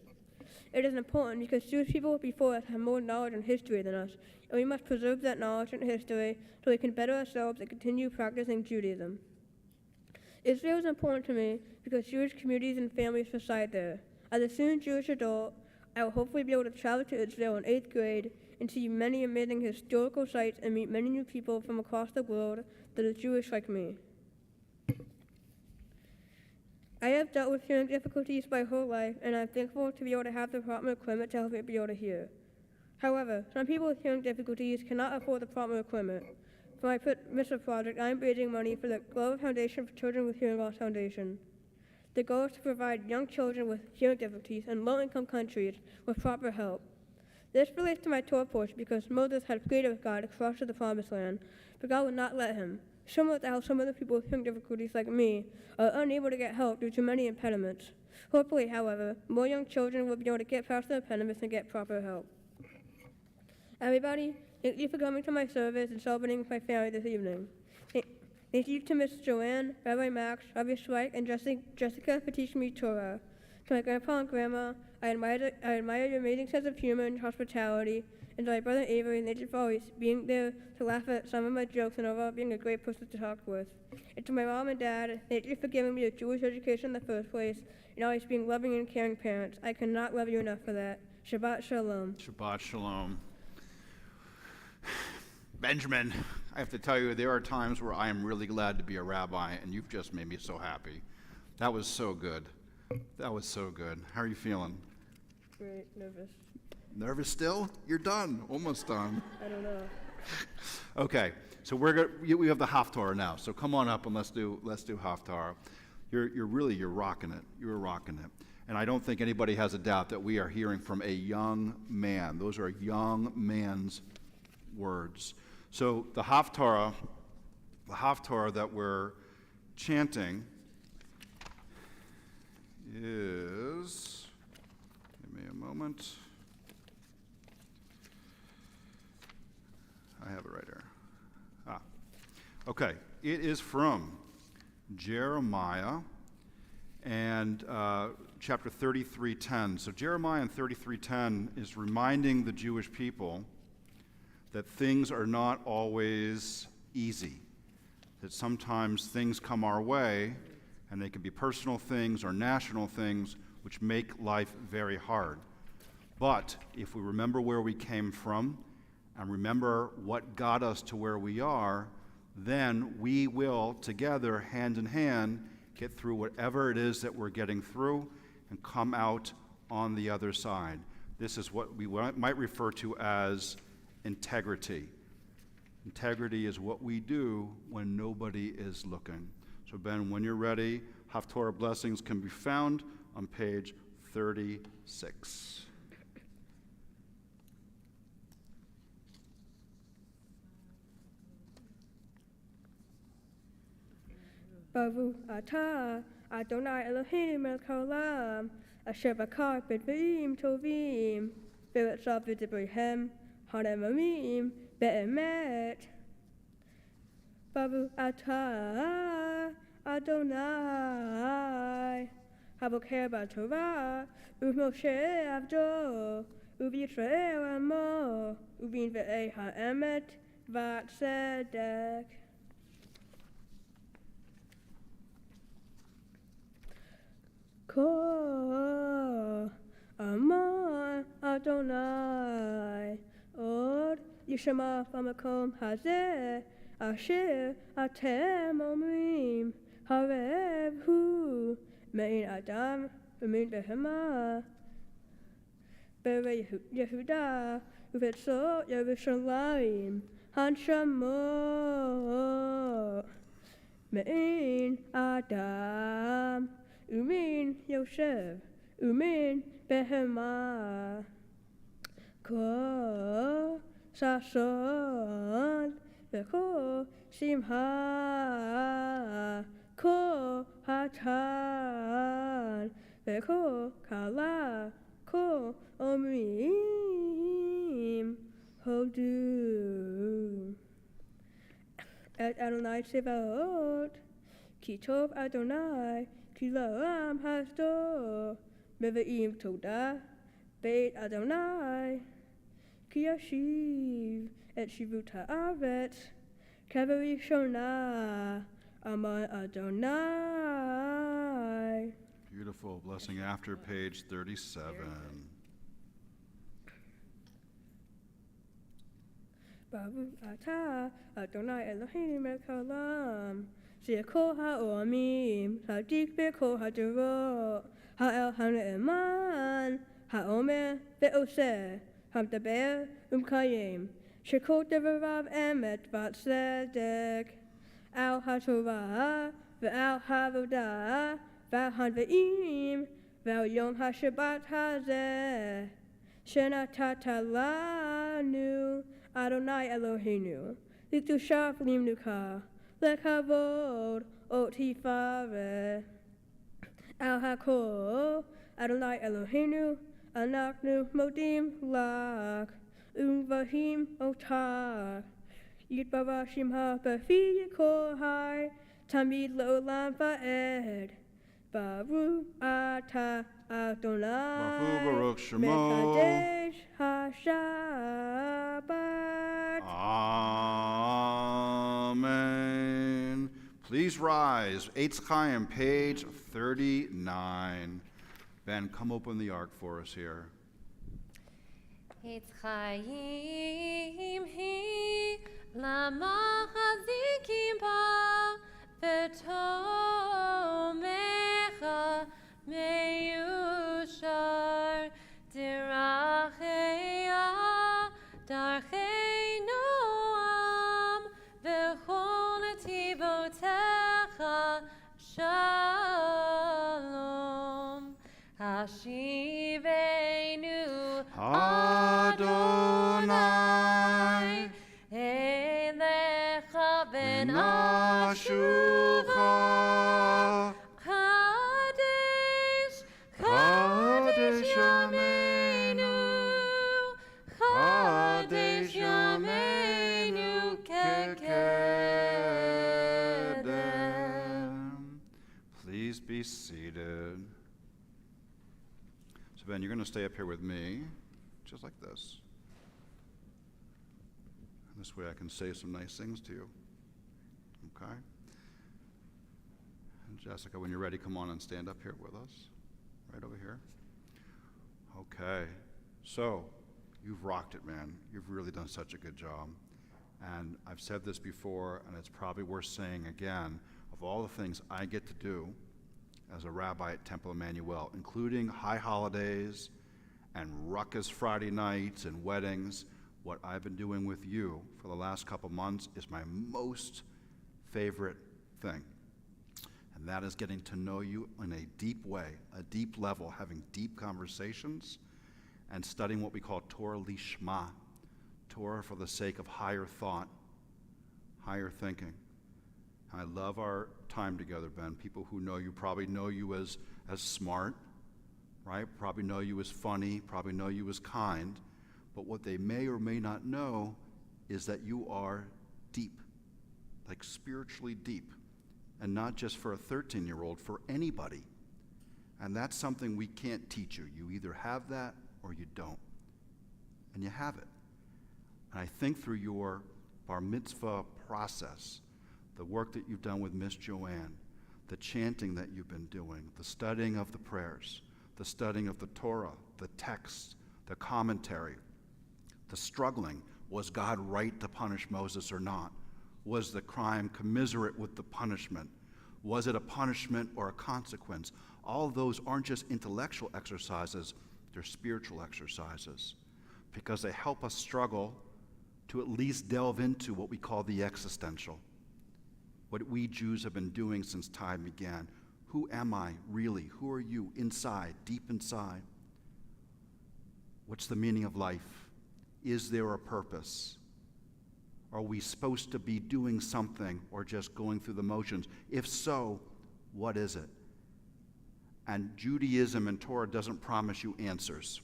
It is important because Jewish people before us have more knowledge and history than us, and we must preserve that knowledge and history so we can better ourselves and continue practicing Judaism. Israel is important to me because Jewish communities and families reside there. As a soon Jewish adult, I will hopefully be able to travel to Israel in 8th grade and see many amazing historical sites and meet many new people from across the world that are Jewish like me. I have dealt with hearing difficulties my whole life, and I'm thankful to be able to have the proper equipment to help me be able to hear. However, some people with hearing difficulties cannot afford the proper equipment. For my mitzvah project, I am raising money for the Global Foundation for Children with Hearing Loss Foundation. The goal is to provide young children with hearing difficulties in low-income countries with proper help. This relates to my Torah portion because Moses had pleaded with God to cross to the Promised Land, but God would not let him, similar to how some other people with hearing difficulties like me are unable to get help due to many impediments. Hopefully, however, more young children will be able to get past the impediments and get proper help. Everybody, thank you for coming to my service and celebrating with my family this evening. Thank you to Miss Joanne, Rabbi Max, Rabbi Schweik, and Jessica for teaching me Torah. To my grandpa and grandma, I admire your amazing sense of humor and hospitality, and to my brother Avery, thank you for always being there to laugh at some of my jokes and overall being a great person to talk with. And to my mom and dad, thank you for giving me a Jewish education in the first place, and always being loving and caring parents. I cannot love you enough for that. Shabbat Shalom. Shabbat Shalom. Benjamin, I have to tell you, there are times where I am really glad to be a rabbi, and you've just made me so happy. That was so good. That was so good. How are you feeling? Great, nervous. Nervous still? You're done. Almost done. I don't know. Okay, so we have the Haftarah now. So come on up and let's do Haftarah. You're rocking it. You're rocking it. And I don't think anybody has a doubt that we are hearing from a young man. Those are a young man's words. So the Haftarah that we're chanting is, give me a moment. I have it right here. Okay, it is from Jeremiah and chapter 33:10. So Jeremiah in 33:10 is reminding the Jewish people that things are not always easy, that sometimes things come our way, and they can be personal things or national things which make life very hard. But if we remember where we came from and remember what got us to where we are, then we will, together, hand in hand, get through whatever it is that we're getting through and come out on the other side. This is what we might refer to as integrity. Integrity is what we do when nobody is looking. So Ben, when you're ready, Haftarah blessings can be found on page 36. Baruch atah Adonai Eloheinu melech haolam, asher bakar b'dvarim tovim, v'retzav v'dibrehem, hanemarim be'emet. Baruch atah Adonai, haboker b'Torah, u'Moshe avdo, u'Yisrael amo, u'B'nei ha'emet v'tzedek. Ko Amar Adonai Od Yishama B'makom Hazeh Asher Atem Omrim Harev Hu Mein Adam U'Mein Behema Bere Yehuda U'Vetzot Yerushalayim Hanshamo Mein Adam Umin Yoshev, Umin Behema, Ko Sashon, Veko Simha, Ko Hatan, Veko Kala, Ko Omrim, Hodu. Et Adonai Sevaot, Ki Tov Adonai, Ki La'am Hasdo, Mevaim Toda, Beit Adonai, Ki Yashiv, Et Shivut Ha'aretz, Kavari Shona, Amar Adonai. Beautiful. Blessing after page 37. Baruch atah Adonai Eloheinu melech haolam, She'kol ha'omim, Sadik be'kol ha'derot, Ha'el ha'ne'eman, Ha'omer ve'oseh, Ha'mdaber u'mkayim, She'kol devarav emet v'tzedek, Al ha'torah ve'al ha'avodah, Ve'al hanve'im, Ve'al yom ha'shabbat hazeh, She'natata lanu, Adonai Eloheinu, L'kdusha v'limnuka, Lekavod ot hifare, al hakol Adonai Eloheinu, anaknu modim lak, vahim otak, yitbava shimha b'fi yikol hai, tamid le'olam va'ed, baruch atah Adonai, Baruch Shemo. mekadesh ha-shabbat. Amen. Please rise. Eitz Chaim, page 39. Ben, come open the ark for us here. Eitz Chaim hi lama hazikim ba v'tomecha meyushar diracheya darchei noam v'chol netivotecha shalom hashivenu Adonai elecha v'nashuva Kaddish Kaddish Yameinu Kaddish Yameinu kekedem. Please be seated. So Ben, you're going to stay up here with me, just like this. And this way I can say some nice things to you. Okay? And Jessica, when you're ready, come on and stand up here with us. Right over here. Okay. So, you've rocked it, man. You've really done such a good job. And I've said this before, and it's probably worth saying again, of all the things I get to do as a rabbi at Temple Emanu-El, including high holidays and ruckus Friday nights and weddings, what I've been doing with you for the last couple months is my most favorite thing. And that is getting to know you in a deep way, a deep level, having deep conversations, and studying what we call Torah Lishma, Torah for the sake of higher thought, higher thinking. I love our time together, Ben. People who know you probably know you as smart, right? Probably know you as funny, probably know you as kind. But what they may or may not know is that you are deep, like spiritually deep. And not just for a 13-year-old, for anybody. And that's something we can't teach you. You either have that or you don't. And you have it. And I think through your bar mitzvah process, the work that you've done with Miss Joanne, the chanting that you've been doing, the studying of the prayers, the studying of the Torah, the text, the commentary, the struggling. Was God right to punish Moses or not? Was the crime commiserate with the punishment? Was it a punishment or a consequence? All of those aren't just intellectual exercises, they're spiritual exercises, because they help us struggle to at least delve into what we call the existential. What we Jews have been doing since time began. Who am I really? Who are you inside, deep inside? What's the meaning of life? Is there a purpose? Are we supposed to be doing something or just going through the motions? If so, what is it? And Judaism and Torah doesn't promise you answers,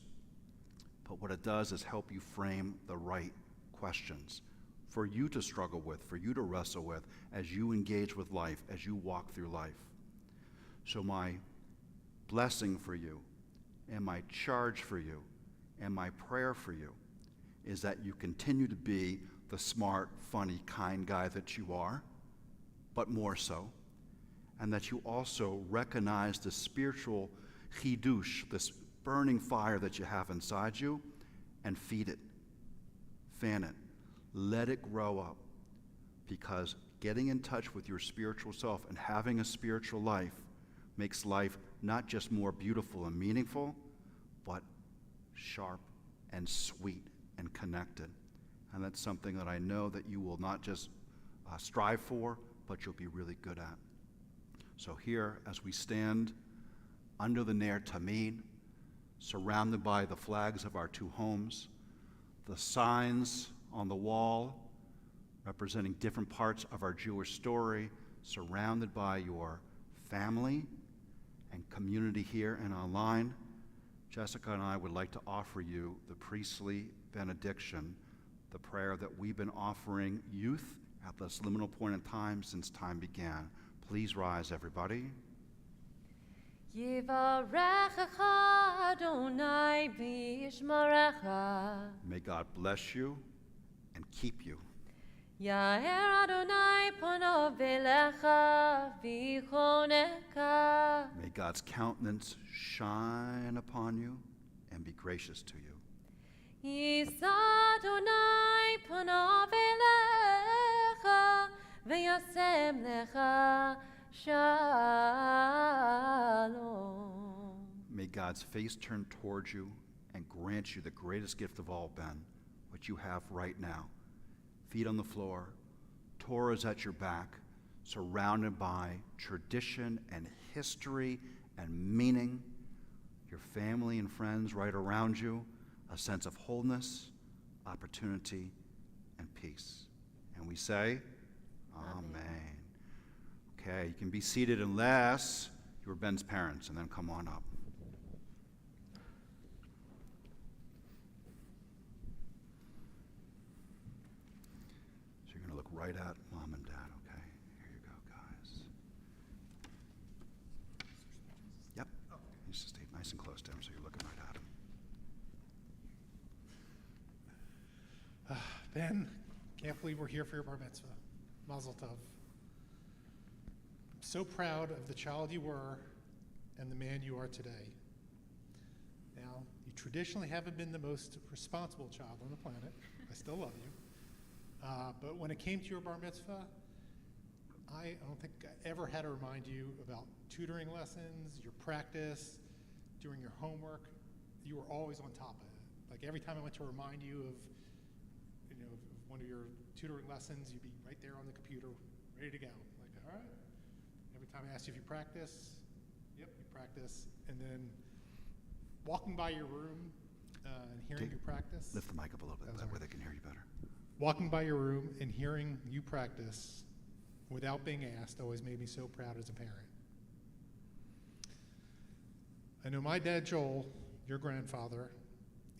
but what it does is help you frame the right questions for you to struggle with, for you to wrestle with as you engage with life, as you walk through life. So my blessing for you and my charge for you and my prayer for you is that you continue to be the smart, funny, kind guy that you are, but more so, and that you also recognize the spiritual chidush, this burning fire that you have inside you, and feed it, fan it, let it grow up, because getting in touch with your spiritual self and having a spiritual life makes life not just more beautiful and meaningful, but sharp and sweet and connected. And that's something that I know that you will not just strive for, but you'll be really good at. So here, as we stand under the Ner Tamid, surrounded by the flags of our two homes, the signs on the wall representing different parts of our Jewish story, surrounded by your family and community here and online, Jessica and I would like to offer you the priestly benediction, the prayer that we've been offering youth at this liminal point in time since time began. Please rise, everybody. Yivarechecha Adonai v'yishmerecha. May God bless you and keep you. Yaher Adonai pano v'lecha v'choneka. May God's countenance shine upon you and be gracious to you. Yisa Adonai pano v'lecha v'yasem lecha shalom. May God's face turn towards you and grant you the greatest gift of all, Ben, what you have right now. Feet on the floor, Torah is at your back, surrounded by tradition and history and meaning, your family and friends right around you, a sense of wholeness, opportunity, and peace. And we say, Amen. Okay, you can be seated unless you were Ben's parents, and then come on up. So you're going to look right at Mom and Dad, okay? Here you go, guys. Yep. You just stay nice and close to him so you're looking right at him. Ben, can't believe we're here for your bar mitzvah. Mazel tov. I'm so proud of the child you were and the man you are today. Now, you traditionally haven't been the most responsible child on the planet. I still love you. But when it came to your bar mitzvah, I don't think I ever had to remind you about tutoring lessons, your practice, doing your homework. You were always on top of it. Like every time I went to remind you of one of your tutoring lessons, you'd be right there on the computer, ready to go. Like, all right. Every time I asked you if you practice, yep, you practice. And then walking by your room and hearing you practice. Lift the mic up a little bit, that way they can hear you better. Walking by your room and hearing you practice without being asked always made me so proud as a parent. I know my dad, Joel, your grandfather,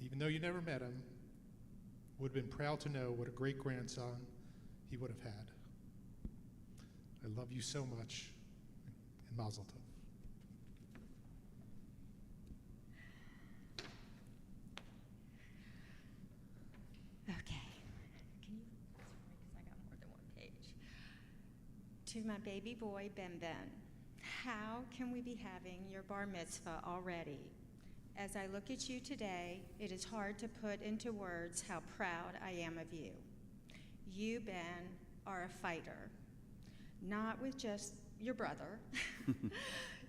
even though you never met him, would have been proud to know what a great grandson he would have had. I love you so much, and Mazel Tov. Okay. Can you, sorry, because I got more than one page. To my baby boy, Ben Ben, how can we be having your bar mitzvah already? As I look at you today, it is hard to put into words how proud I am of you. You, Ben, are a fighter, not with just your brother.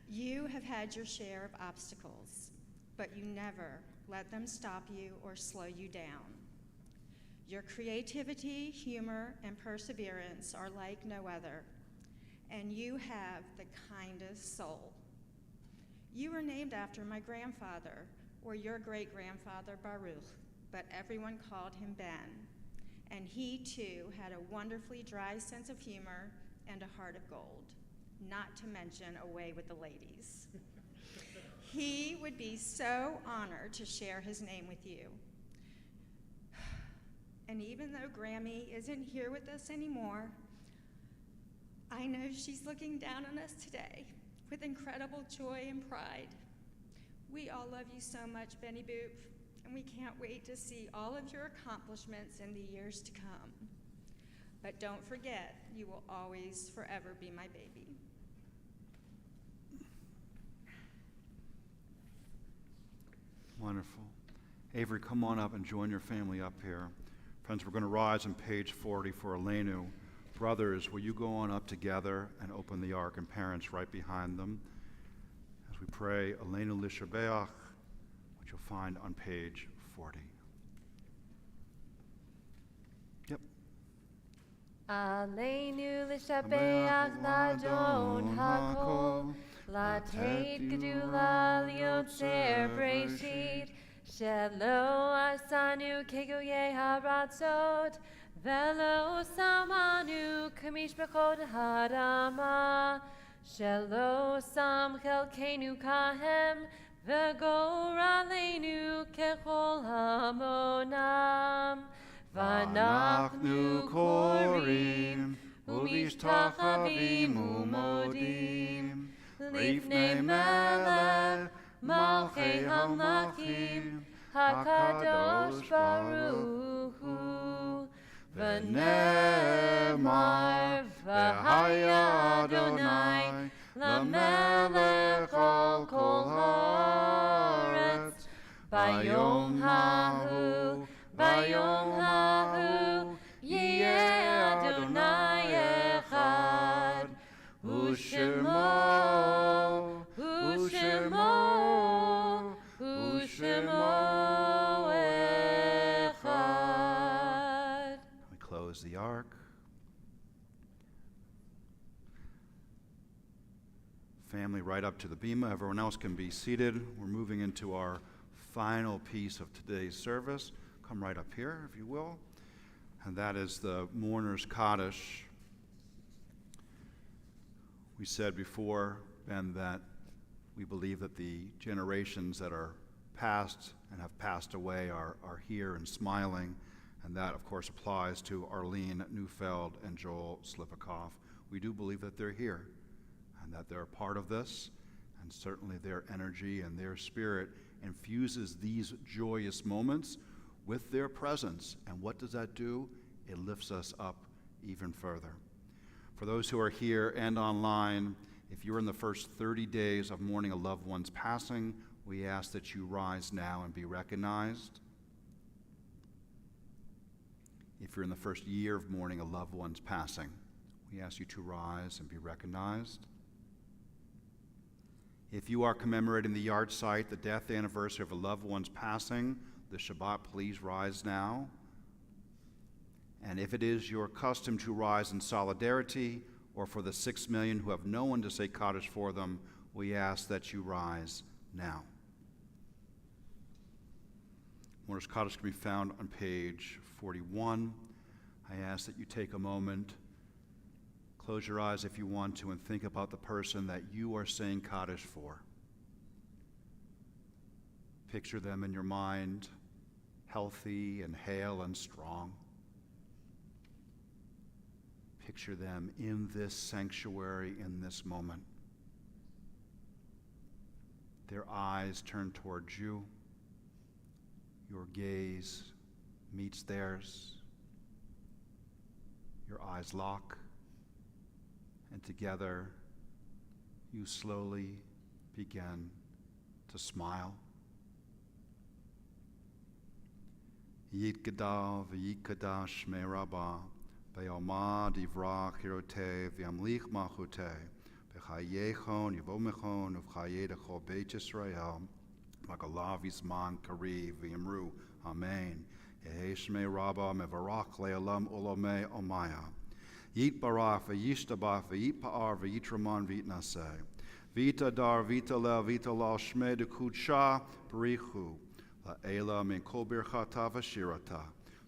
You have had your share of obstacles, but you never let them stop you or slow you down. Your creativity, humor, and perseverance are like no other, and you have the kindest soul. You were named after my grandfather, or your great-grandfather Baruch, but everyone called him Ben. And he, too, had a wonderfully dry sense of humor and a heart of gold, not to mention a way with the ladies. He would be so honored to share his name with you. And even though Grammy isn't here with us anymore, I know she's looking down on us today with incredible joy and pride. We all love you so much, Benny Boop, and we can't wait to see all of your accomplishments in the years to come. But don't forget, you will always, forever be my baby. Wonderful. Avery, come on up and join your family up here. Friends, we're going to rise on page 40 for Elenu. Brothers, will you go on up together and open the ark, and parents right behind them as we pray Elenu Lishabeach, which you'll find on page 40. Yep. Aleinu l'shabeach l'Adon hakol, latet gedula liotzer breshit, shelo asanu kegoye haratzot, velo samanu kamishbechot harama, shelo sam chelkenu kahem, v'gor aleinu kechol hamonam. Vanachnu korim, uvishtachavim umodim, lifnei melech, malchei hamlachim, hakadosh baruch hu, v'nemar, v'haya Adonai, lamelech al kol haaretz, bayom hahu, Bayom hahu yeh Adonai echad, Ushemo, Ushemo, Ushemo echad. We close the ark. Family right up to the bima. Everyone else can be seated. We're moving into our final piece of today's service. Come right up here, if you will. And that is the Mourner's Kaddish. We said before, Ben, that we believe that the generations that are past and have passed away are here and smiling. And that, of course, applies to Arlene Neufeld and Joel Slipikoff. We do believe that they're here and that they're a part of this. And certainly their energy and their spirit infuses these joyous moments with their presence. And what does that do? It lifts us up even further. For those who are here and online, if you're in the first 30 days of mourning a loved one's passing, we ask that you rise now and be recognized. If you're in the first year of mourning a loved one's passing, we ask you to rise and be recognized. If you are commemorating the yard site, the death anniversary of a loved one's passing, the Shabbat, please rise now. And if it is your custom to rise in solidarity, or for the 6 million who have no one to say Kaddish for them, we ask that you rise now. Mourner's Kaddish can be found on page 41. I ask that you take a moment, Close your eyes if you want to and think about the person that you are saying Kaddish for. Picture them in your mind, healthy and hale and strong. Picture them in this sanctuary in this moment. Their eyes turn towards you. Your gaze meets theirs. Your eyes lock. And together, you slowly begin to smile. Yitkada v'yitkada shmei Rabbah, v'yomad yivra chirote v'yamlich malchute, v'chayechon yivomechon uv'chayedecho beit Yisrael, v'galav yizman kariv v'yimru, Amen. Yehi shmei Rabbah mevarach le'olam olamei omaya. Yit barach v'yishtabach v'yitpa'ar v'yitraman v'yitnaseh. Vita dar vita lel vita lal shmei dekudsha barichu. La'ela min kol birchata v'shirata.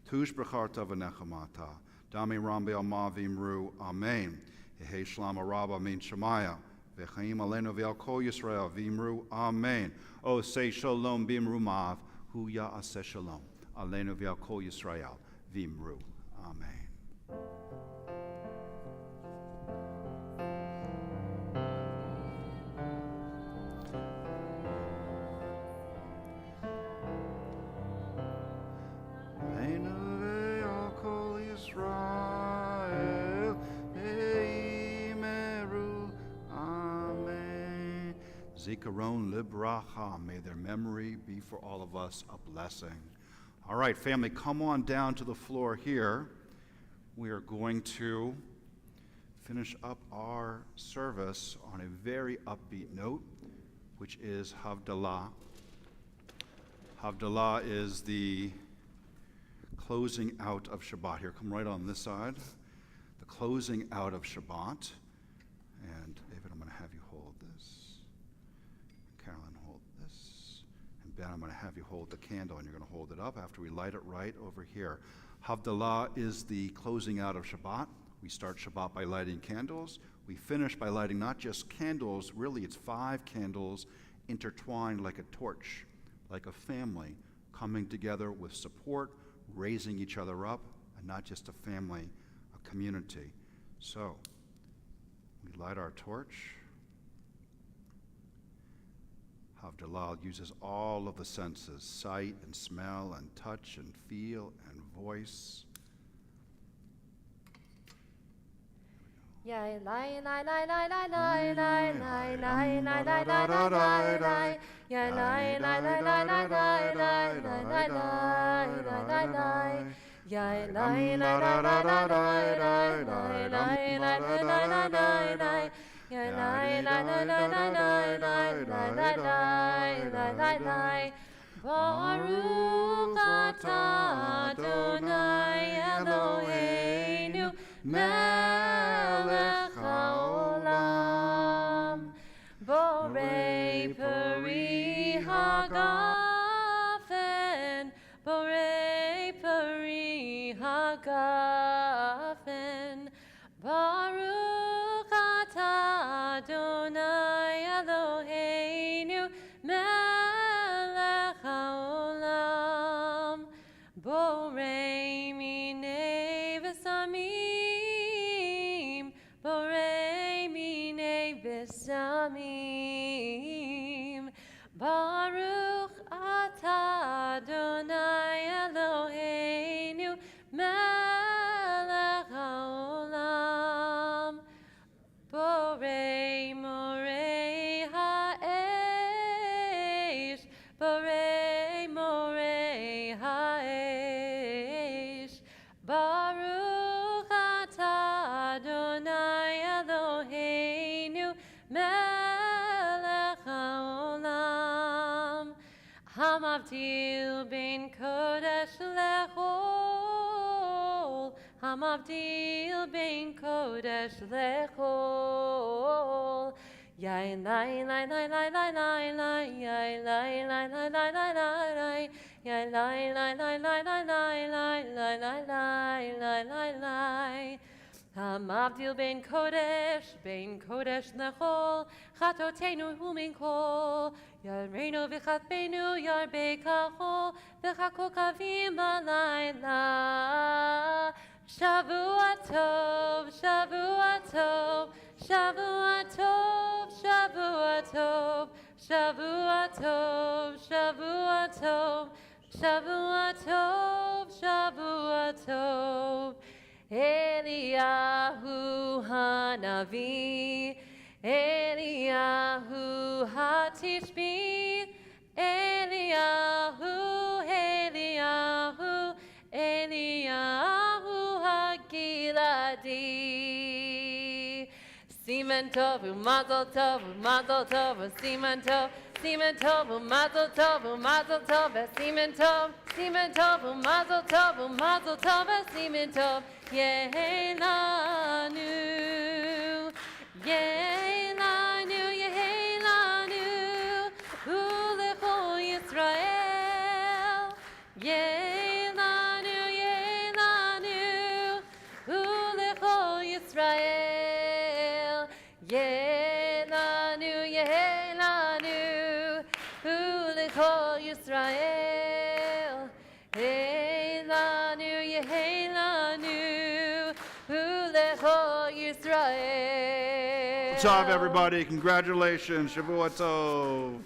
Tush b'charta v'nechamata. Dami rambe alma v'imru. Amen. Yehi shlama rabba min shemaya. V'chaim alenu v'al kol Yisrael v'imru. Amen. O say shalom b'imru mav. Hu ya'aseh shalom. Alenu v'al kol Yisrael v'imru. Amen. Zikaron libracha, may their memory be for all of us a blessing. All right, family, come on down to the floor here. We are going to finish up our service on a very upbeat note, which is Havdalah. Havdalah is the closing out of Shabbat. Here, come right on this side. The closing out of Shabbat. And David, I'm going to have you hold this. Carolyn, hold this. And Ben, I'm going to have you hold the candle, and you're going to hold it up after we light it right over here. Havdalah is the closing out of Shabbat. We start Shabbat by lighting candles. We finish by lighting not just candles, really it's 5 candles intertwined like a torch, like a family, coming together with support, raising each other up, and not just a family, a community. So, we light our torch. Havdalah uses all of the senses, sight and smell and touch and feel and voice. Yai lai lai lai lai lai lai lai lai lai lai lai lai lai lai yai lai lai lai lai lai lai lai lai lai lai lai yai lai lai lai lai lai lai lai lai lai lai lai yai lai lai lai lai lai lai lai lai lai Baruch atah Adonai Eloheinu Melech haolam, Borei peri hagafen, Borei peri hagafen, Baruch atah Adonai Eloheinu Melech haolam, Borei minei v'samim, Borei minei v'samim, Baruch atah Adonai Eloheinu Melech haolam, Borei morei ha'esh, Borei morei ha'esh, Baruch atah Adonai Eloheinu Melech haolam, Hamavdil ben kodesh lechol, Hamavdil ben kodesh lechol, Yai lai lai lai lai lai lai lai, Yai lai lai lai lai lai lai lai, Yai lai lai lai lai lai lai lai lai lai lai lai lai lai. המבדיל בין קודש לחול, חטאותינו הוא מן כל, יראנו וחטאנו ירבה כחול, וככוכבים בלילה. שבוע טוב, שבוע טוב, שבוע טוב, שבוע טוב, שבוע טוב, שבוע טוב, שבוע טוב, שבוע טוב. אליהו הנביא, אליהו התשבית, אליהו, אליהו, אליהו הגלעדי. סימן טוב ומזל טוב ומזל טוב וסימן טוב, סימן טוב ומזל טוב ומזל טוב וסימן טוב, סימן טוב ומזל טוב ומזל טוב וסימן טוב. יהי לנו, יהי לנו, יהי לנו, ולכל ישראל. יהי לנו, יהי לנו, ולכל ישראל. יהי לנו, יהי לנו, ולכל ישראל. יהי לנו, יהי לנו, ולכל ישראל. Good job, everybody. Congratulations. Shavua Tov.